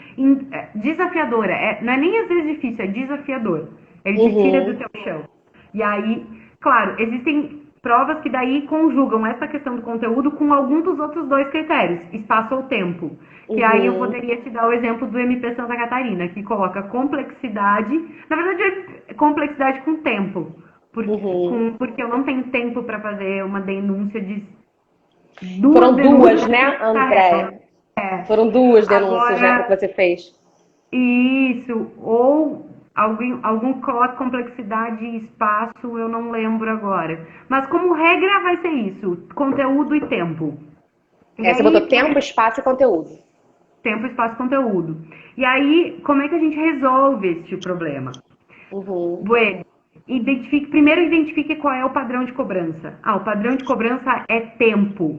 B: desafiadora. Não é nem às vezes difícil, é desafiador. Ele te tira do teu chão. E aí, claro, existem provas que daí conjugam essa questão do conteúdo com algum dos outros 2 critérios, espaço ou tempo. Que aí eu poderia te dar o exemplo do MP Santa Catarina, que coloca complexidade, na verdade é complexidade com tempo, porque eu não tenho tempo para fazer uma denúncia de
A: Foram duas, né, André? Foram 2 denúncias, né, que você fez.
B: Isso, ou algum coloca complexidade e espaço, eu não lembro agora. Mas como regra vai ser isso, conteúdo e tempo.
A: Você botou tempo, espaço e conteúdo.
B: Tempo, espaço, conteúdo. E aí, como é que a gente resolve este problema? Bueno, primeiro identifique qual é o padrão de cobrança. O padrão de cobrança é tempo.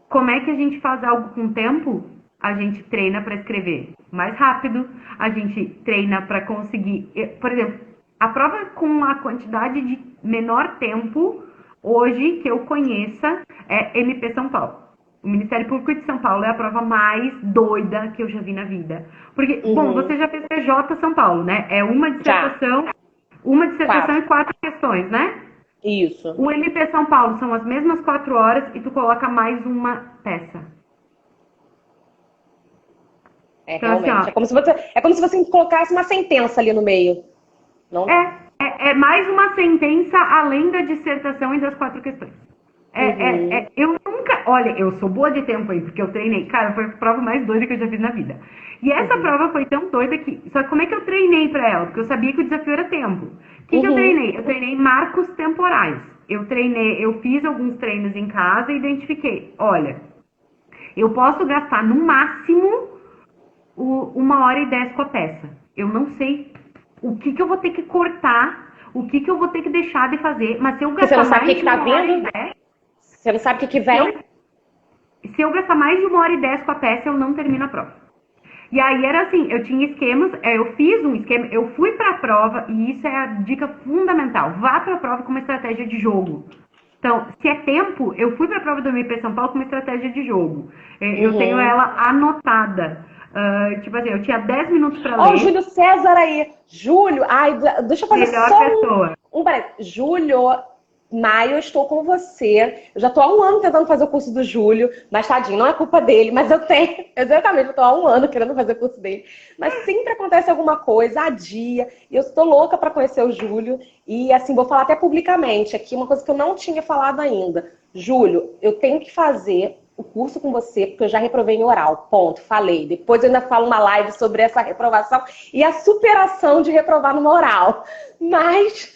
B: Como é que a gente faz algo com tempo? A gente treina para escrever mais rápido, a gente treina para conseguir... Por exemplo, a prova com a quantidade de menor tempo, hoje, que eu conheça, é MP São Paulo. O Ministério Público de São Paulo é a prova mais doida que eu já vi na vida. Porque, bom, você já fez PJ São Paulo, né? É uma dissertação e 4 questões, né?
A: Isso.
B: O MP São Paulo são as mesmas 4 horas e tu coloca mais uma peça. Então, assim,
A: realmente.
B: ó,
A: É como se você colocasse uma sentença ali no meio. Não?
B: é mais uma sentença além da dissertação e das 4 questões.
A: Uhum.
B: Eu nunca. Olha, eu sou boa de tempo aí, porque eu treinei. Cara, foi a prova mais doida que eu já fiz na vida. E essa
A: Uhum.
B: prova foi tão doida que. Só que como é que eu treinei pra ela? Porque eu sabia que o desafio era tempo. O que eu
A: Uhum.
B: treinei? Eu treinei marcos temporais. Eu fiz alguns treinos em casa e identifiquei. Olha, eu posso gastar no máximo 1h10 com a peça. Eu não sei o que eu vou ter que cortar, o que eu vou ter que deixar de fazer, mas se eu
A: Porque você não
B: gastar
A: sabe o que
B: mais
A: que
B: de
A: tá
B: 1h10,
A: vindo, você não sabe o que que
B: se
A: vem.
B: eu, se eu gastar mais de 1h10 com a peça, eu não termino a prova. E aí era assim, eu tinha esquemas, eu fiz um esquema, eu fui pra prova, e isso é a dica fundamental, vá pra prova com uma estratégia de jogo. Então, se é tempo, eu fui pra prova do MP São Paulo com uma estratégia de jogo. Eu tenho
A: Uhum.
B: ela anotada. Tipo assim, eu tinha 10 minutos pra
A: Ó, o
B: ler,
A: Júlio César aí. Júlio, ai, deixa eu fazer
B: melhor
A: só
B: pessoa.
A: um parênteses. Júlio, maio, eu estou com você. Eu já estou há um ano tentando fazer o curso do Júlio, mas tadinho, não é culpa dele, mas eu tenho. Exatamente, eu estou há um ano querendo fazer o curso dele. Mas sempre acontece alguma coisa, adia, e eu estou louca para conhecer o Júlio. E assim, vou falar até publicamente aqui, uma coisa que eu não tinha falado ainda. Júlio, eu tenho que fazer o curso com você, porque eu já reprovei em oral. Ponto, falei. Depois eu ainda falo uma live sobre essa reprovação e a superação de reprovar no oral. Mas,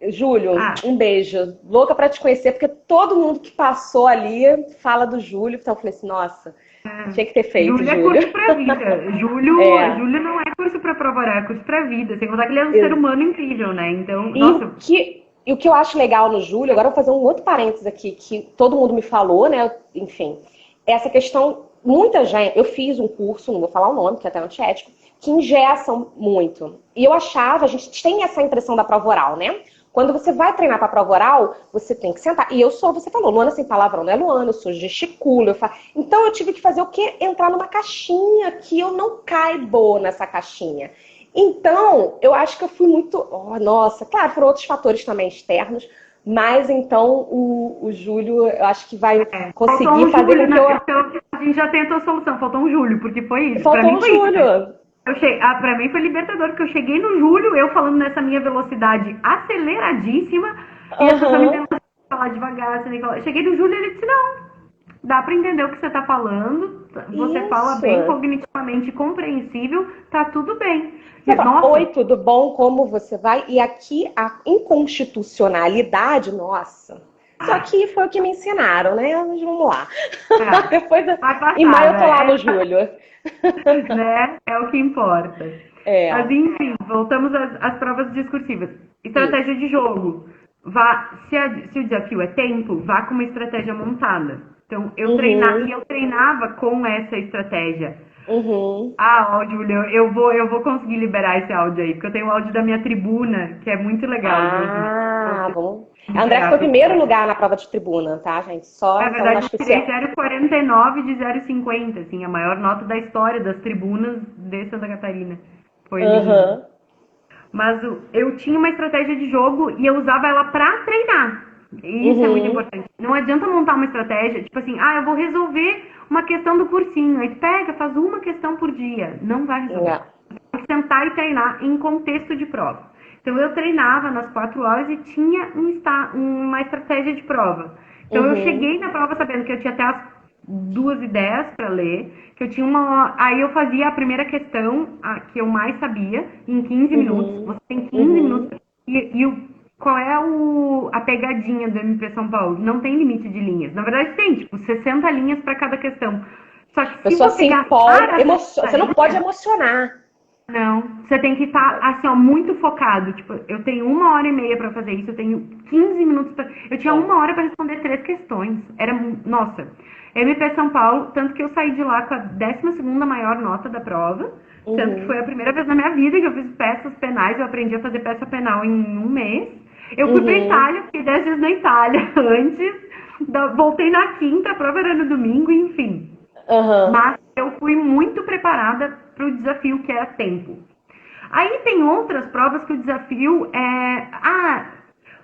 A: Júlio,
B: Ah,
A: um beijo. Louca pra te conhecer, porque todo mundo que passou ali fala do Júlio. Então eu falei assim, nossa, tinha que ter feito,
B: Júlio é
A: Júlio.
B: curso pra vida.
A: É.
B: Júlio não é curso pra prova oral, é curso pra vida. Sem contar que ele é um ser
A: ex-
B: humano incrível, né? Então,
A: E
B: nossa,
A: o que eu acho legal no Júlio, agora eu vou fazer um outro parênteses aqui, que todo mundo me falou, né? Enfim, essa questão, muita gente, eu fiz um curso, não vou falar o nome, que é até antiético, que engessam muito. E eu achava, a gente tem essa impressão da prova oral, né? Quando você vai treinar para a prova oral, você tem que sentar. E eu sou, você falou, Luana sem palavrão, não é Luana, eu sou gesticulo. Então eu tive que fazer o quê? Entrar numa caixinha que eu não caibo nessa caixinha. Então, eu acho que eu fui muito. Oh, nossa, claro, foram outros fatores também externos, mas então o Júlio, eu acho que vai
B: faltou
A: conseguir
B: um
A: fazer com
B: Júlio,
A: que
B: né?
A: eu.
B: A gente já tentou a solução, faltou um Júlio, porque foi isso. Pra
A: Faltou
B: mim
A: um
B: foi isso, né?
A: Júlio.
B: Pra mim foi libertador, porque eu cheguei no Júlio, eu falando nessa minha velocidade aceleradíssima, e as pessoas me
A: Aham.
B: tentando falar devagar, assim, eu cheguei no Júlio e ele disse, não, dá pra entender o que você tá falando, você fala
A: Isso.
B: bem, cognitivamente compreensível, tá tudo bem.
A: Você fala, oi,
B: Nossa,
A: tudo bom? Como você vai? E aqui a inconstitucionalidade, nossa. Só que foi o que me ensinaram, né? Mas vamos lá.
B: é,
A: Depois,
B: vai
A: em maio
B: passar,
A: eu tô lá
B: né?
A: no Júlio.
B: Né? É o que importa. Mas
A: É.
B: enfim, voltamos às provas discursivas.
A: Isso.
B: Estratégia de jogo. Se o desafio é tempo, vá com uma estratégia montada. Então,
A: Uhum.
B: eu treinava com essa estratégia.
A: Uhum.
B: Ah, ó, Júlia, eu vou conseguir liberar esse áudio aí, porque eu tenho o áudio da minha tribuna, que é muito legal de ouvir.
A: Ah,
B: Vou
A: bom. A André
B: liberar
A: ficou em
B: pra
A: primeiro
B: você.
A: lugar na prova de tribuna, tá, gente? Só,
B: Na
A: então,
B: verdade,
A: acho
B: eu
A: que o
B: tirei
A: céu.
B: 0,49 de 0,50, assim, a maior nota da história das tribunas de Santa Catarina. Foi lindo.
A: Aham.
B: Mas eu tinha uma estratégia de jogo e eu usava ela pra treinar. E isso é muito
A: Uhum.
B: importante. Não adianta montar uma estratégia, tipo assim, eu vou resolver uma questão do cursinho. Aí pega, faz uma questão por dia. Não vai resolver.
A: É.
B: Tem que sentar e treinar em contexto de prova. Então eu treinava nas 4 horas e tinha uma estratégia de prova. Então eu
A: Uhum.
B: cheguei na prova sabendo que eu tinha até as 2h10 para ler, que eu tinha uma. Aí eu fazia a primeira questão, a que eu mais sabia, em 15 minutos.
A: Uhum.
B: Você tem 15
A: Uhum.
B: minutos. Qual é a pegadinha do MP São Paulo? Não tem limite de linhas. Na verdade, tem, tipo, 60 linhas para cada questão. Só
A: A
B: que se
A: pessoa
B: você
A: se
B: gastar
A: empolga,
B: as 60
A: você não pode
B: linhas,
A: emocionar.
B: não, você tem que estar assim, ó, muito focado. Tipo, eu tenho 1h30 pra fazer isso, eu tenho 15 minutos pra. Eu tinha
A: É.
B: 1 hora pra responder 3 questões. Nossa, MP São Paulo, tanto que eu saí de lá com a 12ª maior nota da prova, sendo que foi
A: Uhum.
B: a primeira vez na minha vida que eu fiz peças penais, eu aprendi a fazer peça penal em um mês. Eu fui pra
A: Uhum.
B: Itália, fiquei 10 dias na Itália antes, voltei na quinta, a prova era no domingo, enfim.
A: Aham.
B: Mas eu fui muito preparada para o desafio que era tempo. Aí tem outras provas que o desafio é.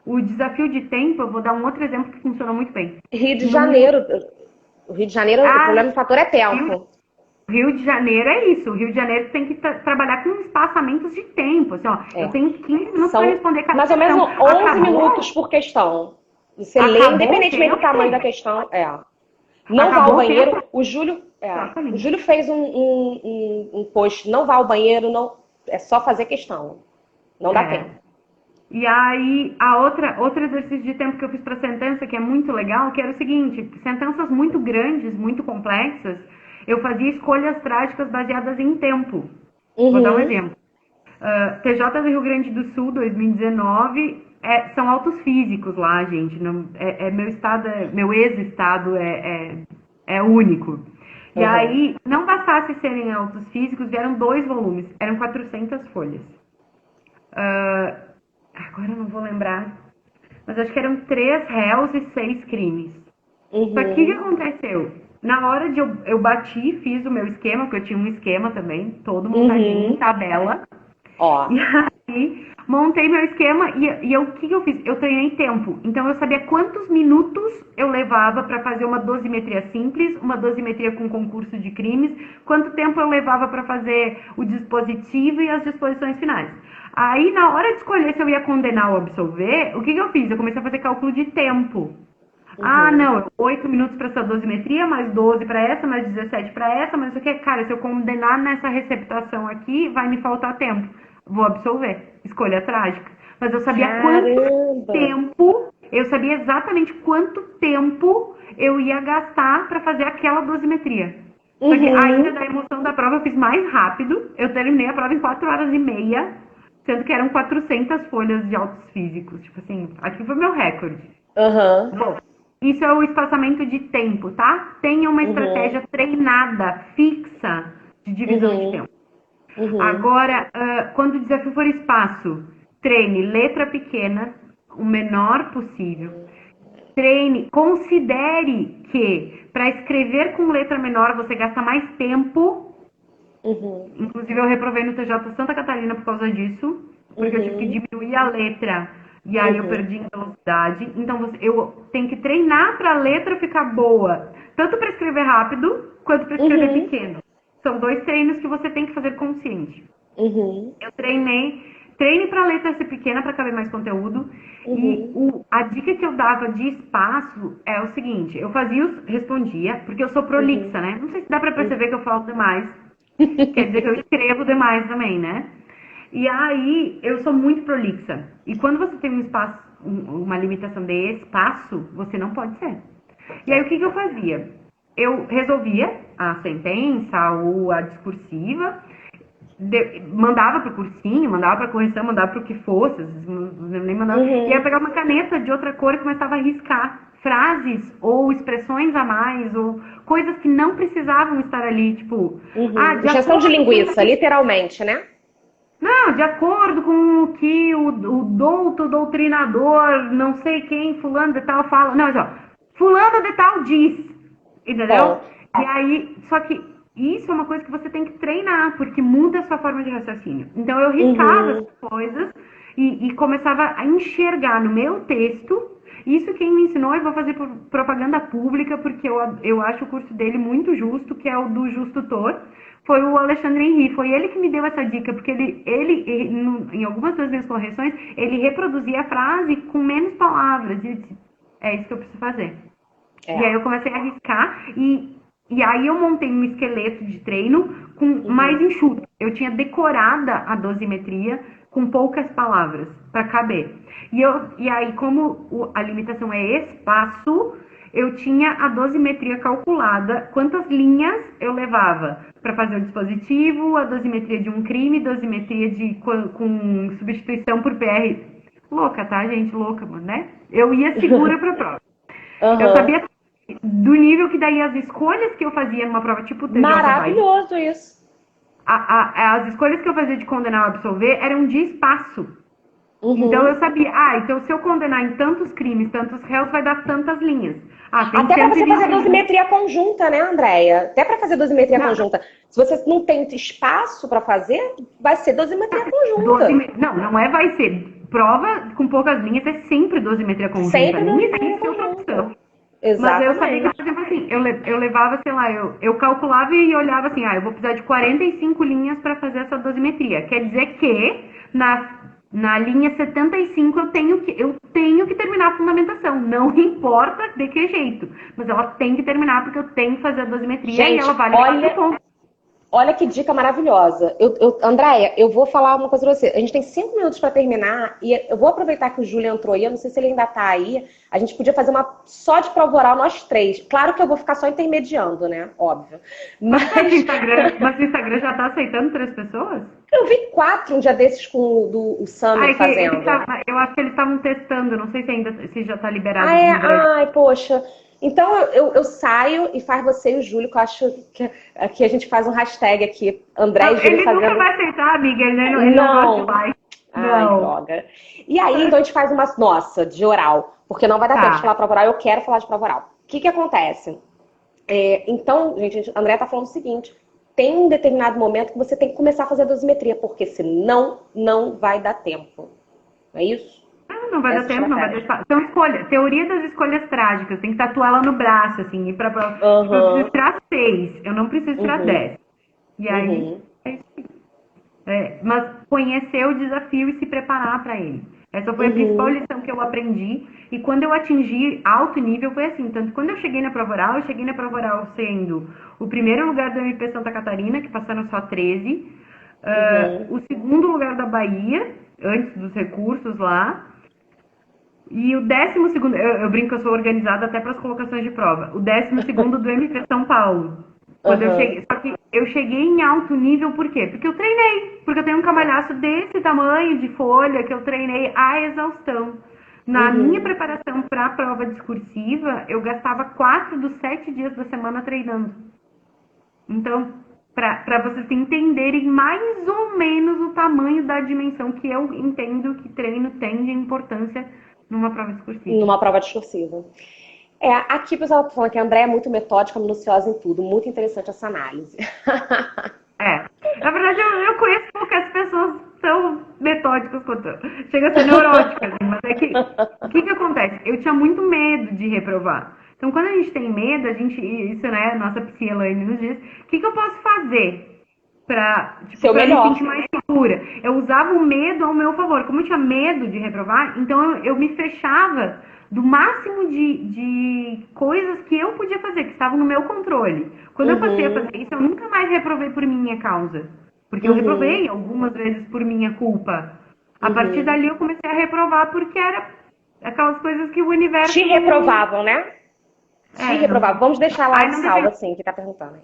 B: O desafio de tempo, eu vou dar um outro exemplo que funciona muito bem.
A: Rio de
B: No.
A: Janeiro. O Rio de Janeiro, o
B: Ah,
A: problema do fator é
B: Rio,
A: tempo.
B: Rio de Janeiro é isso. O Rio de Janeiro tem que trabalhar com espaçamentos de tempo. Assim, ó, eu tenho 15 minutos para responder cada
A: mais ou
B: questão.
A: menos 11 minutos por questão. Você lê, independentemente do tamanho da questão. Não vá ao banheiro. O Júlio fez um post, não vá ao banheiro, não, é só fazer questão. Não dá tempo.
B: E aí, outro exercício de tempo que eu fiz para sentença, que é muito legal, que era o seguinte, sentenças muito grandes, muito complexas, eu fazia escolhas trágicas baseadas em tempo. Vou dar um exemplo. TJ do Rio Grande do Sul, 2019, são autos físicos lá, gente. Não, meu estado, meu ex-estado é único. E aí, não bastasse serem autos físicos, vieram 2 volumes, eram 400 folhas. Agora eu não vou lembrar, mas acho que eram 3 réus e 6 crimes. Só que o que aconteceu? Na hora de eu bati, fiz o meu esquema, porque eu tinha um esquema também, todo montadinho em tabela. E aí, montei meu esquema e o que eu fiz? Eu treinei tempo. Então, eu sabia quantos minutos eu levava para fazer uma dosimetria simples, uma dosimetria com concurso de crimes, quanto tempo eu levava para fazer o dispositivo e as disposições finais. Aí, na hora de escolher se eu ia condenar ou absolver, o que eu fiz? Eu comecei a fazer cálculo de tempo. Não, 8 minutos para essa dosimetria, mais 12 para essa, mais 17 para essa, mas o que? Cara, se eu condenar nessa receptação aqui, vai me faltar tempo. Vou absolver. Escolha trágica. Mas eu sabia quanto tempo, eu sabia exatamente quanto tempo eu ia gastar para fazer aquela dosimetria. Só que ainda da emoção da prova eu fiz mais rápido. Eu terminei a prova em 4 horas e meia, sendo que eram 400 folhas de autos físicos. Tipo assim, aqui foi meu recorde. Bom, isso é o espaçamento de tempo, tá? Tenha uma estratégia treinada, fixa, de divisão de tempo. Agora, quando o desafio for espaço, treine letra pequena, o menor possível. Treine, considere que para escrever com letra menor você gasta mais tempo. Inclusive, eu reprovei no TJ Santa Catarina por causa disso, porque eu tive que diminuir a letra e aí eu perdi em velocidade. Então, eu tenho que treinar para a letra ficar boa, tanto para escrever rápido quanto para escrever pequeno. São 2 treinos que você tem que fazer consciente. Eu treine para a letra ser pequena para caber mais conteúdo. E a dica que eu dava de espaço é o seguinte, eu respondia, porque eu sou prolixa, né? Não sei se dá para perceber que eu falo demais. Quer dizer que eu escrevo demais também, né? E aí, eu sou muito prolixa. E quando você tem um espaço, uma limitação de espaço, você não pode ser. E aí, o que eu fazia? Eu resolvia a sentença ou a discursiva, mandava para o cursinho, mandava para a correção, mandava para o que fosse, nem mandava. E aí eu pegava uma caneta de outra cor e começava a riscar frases ou expressões a mais, ou coisas que não precisavam estar ali, tipo...
A: Injeção de linguiça, literalmente, né?
B: Não, de acordo com o que o doutrinador, não sei quem, fulano de tal fala. Não, ó, fulano de tal diz, entendeu? E aí, só que isso é uma coisa que você tem que treinar, porque muda a sua forma de raciocínio. Então, eu riscava as coisas e começava a enxergar no meu texto. Isso quem me ensinou, eu vou fazer propaganda pública, porque eu acho o curso dele muito justo, que é o do Justo Tor. Foi o Alexandre Henry, foi ele que me deu essa dica, porque ele em algumas das minhas correções, ele reproduzia a frase com menos palavras. E eu disse, é isso que eu preciso fazer. E aí eu comecei a arriscar e aí eu montei um esqueleto de treino com mais enxuto. Eu tinha decorada a dosimetria com poucas palavras para caber. E aí, como a limitação é espaço, eu tinha a dosimetria calculada, quantas linhas eu levava para fazer o dispositivo, a dosimetria de um crime, dosimetria com substituição por PR. Louca, tá, gente? Louca, né? Eu ia segura pra prova. Eu sabia do nível que daí as escolhas que eu fazia numa prova tipo TJ
A: Maravilhoso isso.
B: As escolhas que eu fazia de condenar ou absolver eram de espaço. Então eu sabia, então se eu condenar em tantos crimes, tantos réus, vai dar tantas linhas. Tem
A: até para você fazer dosimetria conjunta, né, Andréia? Até para fazer dosimetria conjunta. Se você não tem espaço para fazer, vai ser dosimetria conjunta.
B: Não vai ser. Prova com poucas linhas é sempre dosimetria conjunta.
A: Sempre
B: Nem
A: dosimetria
B: existe outra opção. Mas eu sabia que,
A: Exatamente.
B: por exemplo, assim, eu levava, sei lá, eu calculava e olhava assim, eu vou precisar de 45 linhas para fazer essa dosimetria. Quer dizer que na linha 75 eu tenho que terminar a fundamentação. Não importa de que jeito. Mas ela tem que terminar porque eu tenho que fazer a dosimetria e ela
A: Gente,
B: vale 4 pontos.
A: olha que dica maravilhosa. Andréia, eu vou falar uma coisa pra você. A gente tem 5 minutos para terminar e eu vou aproveitar que o Júlio entrou aí. Eu não sei se ele ainda tá aí. A gente podia fazer uma só de prova oral, nós três. Claro que eu vou ficar só intermediando, né? Óbvio. Mas
B: Mas o Instagram já tá aceitando 3 pessoas?
A: eu vi 4 um dia desses com o Sami fazendo.
B: Eu acho que eles estavam testando, não sei se já tá
A: Ah,
B: liberado
A: é?
B: no Brasil.
A: Ai, poxa. Então eu saio e faz você e o Júlio, que eu acho que aqui a gente faz um hashtag aqui. André
B: Não,
A: e Júlio
B: ele nunca
A: fazendo.
B: vai aceitar, amiga. Ele não gosta de
A: Não.
B: like.
A: Ai,
B: Não.
A: droga. E aí, então a gente faz uma nossa, de oral. Porque não vai dar tempo de
B: Tá.
A: falar prova oral, eu quero falar de prova oral. O que que acontece? Então, gente, a André tá falando o seguinte: tem um determinado momento que você tem que começar a fazer a dosimetria, porque senão não vai dar tempo. Não é isso?
B: Não vai dar
A: Essa
B: tempo, não vai dar
A: estratégia.
B: espaço. Então, escolha. Teoria das escolhas trágicas. Tem que tatuar ela no braço, assim, ir pra prova. Tipo, eu preciso
A: Aham.
B: tirar 6. Eu não preciso tirar
A: Uhum.
B: 10. E aí,
A: Uhum.
B: é isso. Mas conhecer o desafio e se preparar para ele. Essa foi a principal
A: Uhum.
B: lição que eu aprendi. E quando eu atingi alto nível, foi assim. Tanto que quando eu cheguei na prova oral, eu cheguei na prova oral sendo o primeiro lugar do MP Santa Catarina, que passaram só 13.
A: Uhum.
B: O segundo lugar da Bahia, antes dos recursos lá. E o 12º, eu brinco que eu sou organizada até para as colocações de prova. O 12º do MP São Paulo. Quando eu
A: Aham.
B: cheguei, só que eu cheguei em alto nível por quê? Porque eu treinei, porque eu tenho um camalhaço desse tamanho de folha que eu treinei à exaustão. Na minha
A: Uhum.
B: preparação para a prova discursiva, eu gastava 4 dos 7 dias da semana treinando. Então, para vocês entenderem mais ou menos o tamanho da dimensão que eu entendo que treino tem de importância numa prova discursiva.
A: Numa prova discursiva. Aqui o pessoal tá falando que a André é muito metódica, minuciosa em tudo. Muito interessante essa análise.
B: É. Na verdade, eu conheço poucas pessoas tão metódicas quanto eu. Chega a ser neurótica, assim, mas é que. O que que acontece? Eu tinha muito medo de reprovar. Então, quando a gente tem medo, isso, né, a nossa psi Elaine nos diz, o que que eu posso fazer
A: Seu
B: pra me sentir
A: melhor.
B: mais segura? Eu usava o medo ao meu favor. Como eu tinha medo de reprovar, então eu me fechava do máximo de coisas que eu podia fazer, que estavam no meu controle. Quando eu passei a fazer
A: Uhum.
B: isso, eu nunca mais reprovei por minha causa. Porque eu reprovei
A: Uhum.
B: algumas vezes por minha culpa. A partir
A: Uhum.
B: dali eu comecei a reprovar porque era aquelas coisas que o universo
A: Te
B: não.
A: reprovavam, né? Te
B: Não.
A: reprovavam. Vamos deixar lá
B: Aí
A: de
B: não
A: salva,
B: depende,
A: assim, que tá perguntando aí.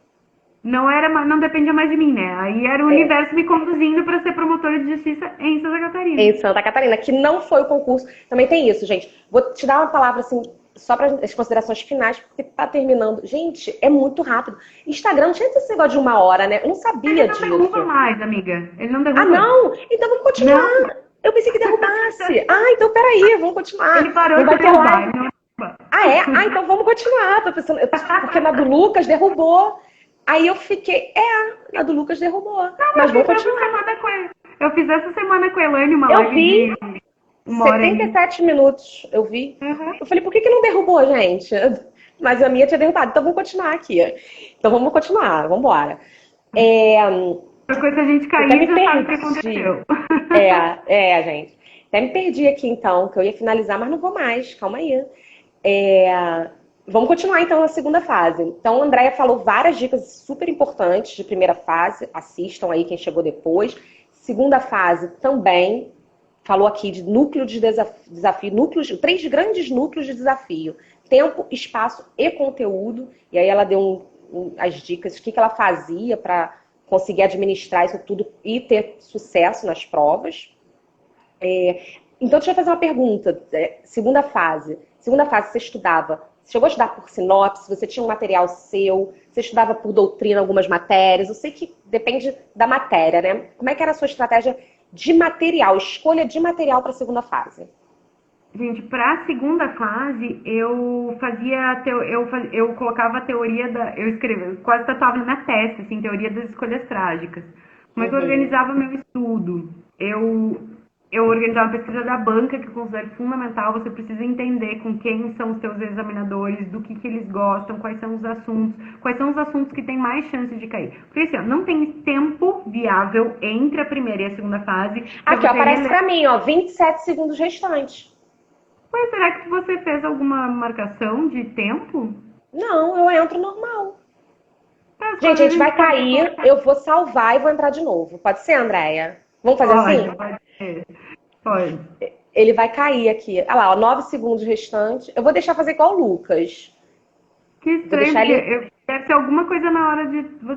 B: não dependia mais de mim, né? Aí era o
A: É.
B: universo me conduzindo para ser promotora de justiça em Santa Catarina.
A: Em Santa Catarina, que não foi o concurso. Também tem isso, gente. Vou te dar uma palavra, assim, só para as considerações finais, porque tá terminando. Gente, é muito rápido. Instagram não tinha esse negócio de 1 hora, né? Eu não
B: Ele
A: sabia
B: não derruba
A: disso.
B: mais, amiga. Ele não
A: Ah,
B: derruba.
A: não? Então vamos
B: Não.
A: continuar. Eu pensei que derrubasse. Ah, então peraí, vamos
B: Ele
A: continuar.
B: parou
A: Não
B: de
A: vai ter
B: derrubar.
A: live.
B: Ele não derruba.
A: Ah, é? Ah, então vamos continuar. Tô pensando, porque na do Lucas derrubou. Aí eu fiquei, na do Lucas derrubou.
B: Não,
A: Mas vamos continuar.
B: eu fiz essa semana com a Elaine uma
A: Eu
B: live
A: vi
B: de 1 hora.
A: 77 minutos, eu vi.
B: Uhum.
A: Eu falei, por que não derrubou, gente? Mas a minha tinha derrubado, então vamos continuar aqui. Então vamos continuar, vamos embora. É,
B: Outra coisa, se a gente
A: eu até
B: cair,
A: me
B: já sabe o que
A: perdi.
B: aconteceu.
A: Gente. Até me perdi aqui então, que eu ia finalizar, mas não vou mais, calma aí. É, vamos continuar então na segunda fase. Então, a Andrea falou várias dicas super importantes de primeira fase, assistam aí quem chegou depois. Segunda fase também falou aqui de núcleo de desafio, núcleos, 3 grandes núcleos de desafio: tempo, espaço e conteúdo. E aí ela deu as dicas, o que ela fazia para conseguir administrar isso tudo e ter sucesso nas provas. Então, deixa eu fazer uma pergunta. Segunda fase. Segunda fase, você estudava? Você chegou a estudar por sinopse? Você tinha um material seu? Você estudava por doutrina algumas matérias? Eu sei que depende da matéria, né? Como é que era a sua estratégia de material, escolha de material para a segunda fase?
B: Gente, para a segunda fase, eu colocava a teoria eu escrevia, eu quase tatuava na minha testa, assim, teoria das escolhas trágicas. Como é que eu
A: Uhum.
B: organizava meu estudo? Eu eu organizar uma pesquisa da banca, que eu considero fundamental. Você precisa entender com quem são os seus examinadores, do que eles gostam, quais são os assuntos que têm mais chance de cair. Porque assim, ó, não tem tempo viável entre a primeira e a segunda fase.
A: Aqui, ó, aparece pra mim, ó, 27 segundos restantes.
B: Mas será que você fez alguma marcação de tempo?
A: Não, eu entro normal.
B: Tá,
A: Gente, a gente vai
B: pode
A: cair,
B: colocar.
A: eu vou salvar e vou entrar de novo. Pode ser, Andréia? Vamos fazer assim?
B: Pode ser. Pode.
A: Ele vai cair aqui. Olha lá, ó, 9 segundos restantes. Eu vou deixar fazer igual o Lucas.
B: Que
A: Vou
B: estranho,
A: deixar
B: porque
A: ele.
B: deve ser alguma coisa na hora de você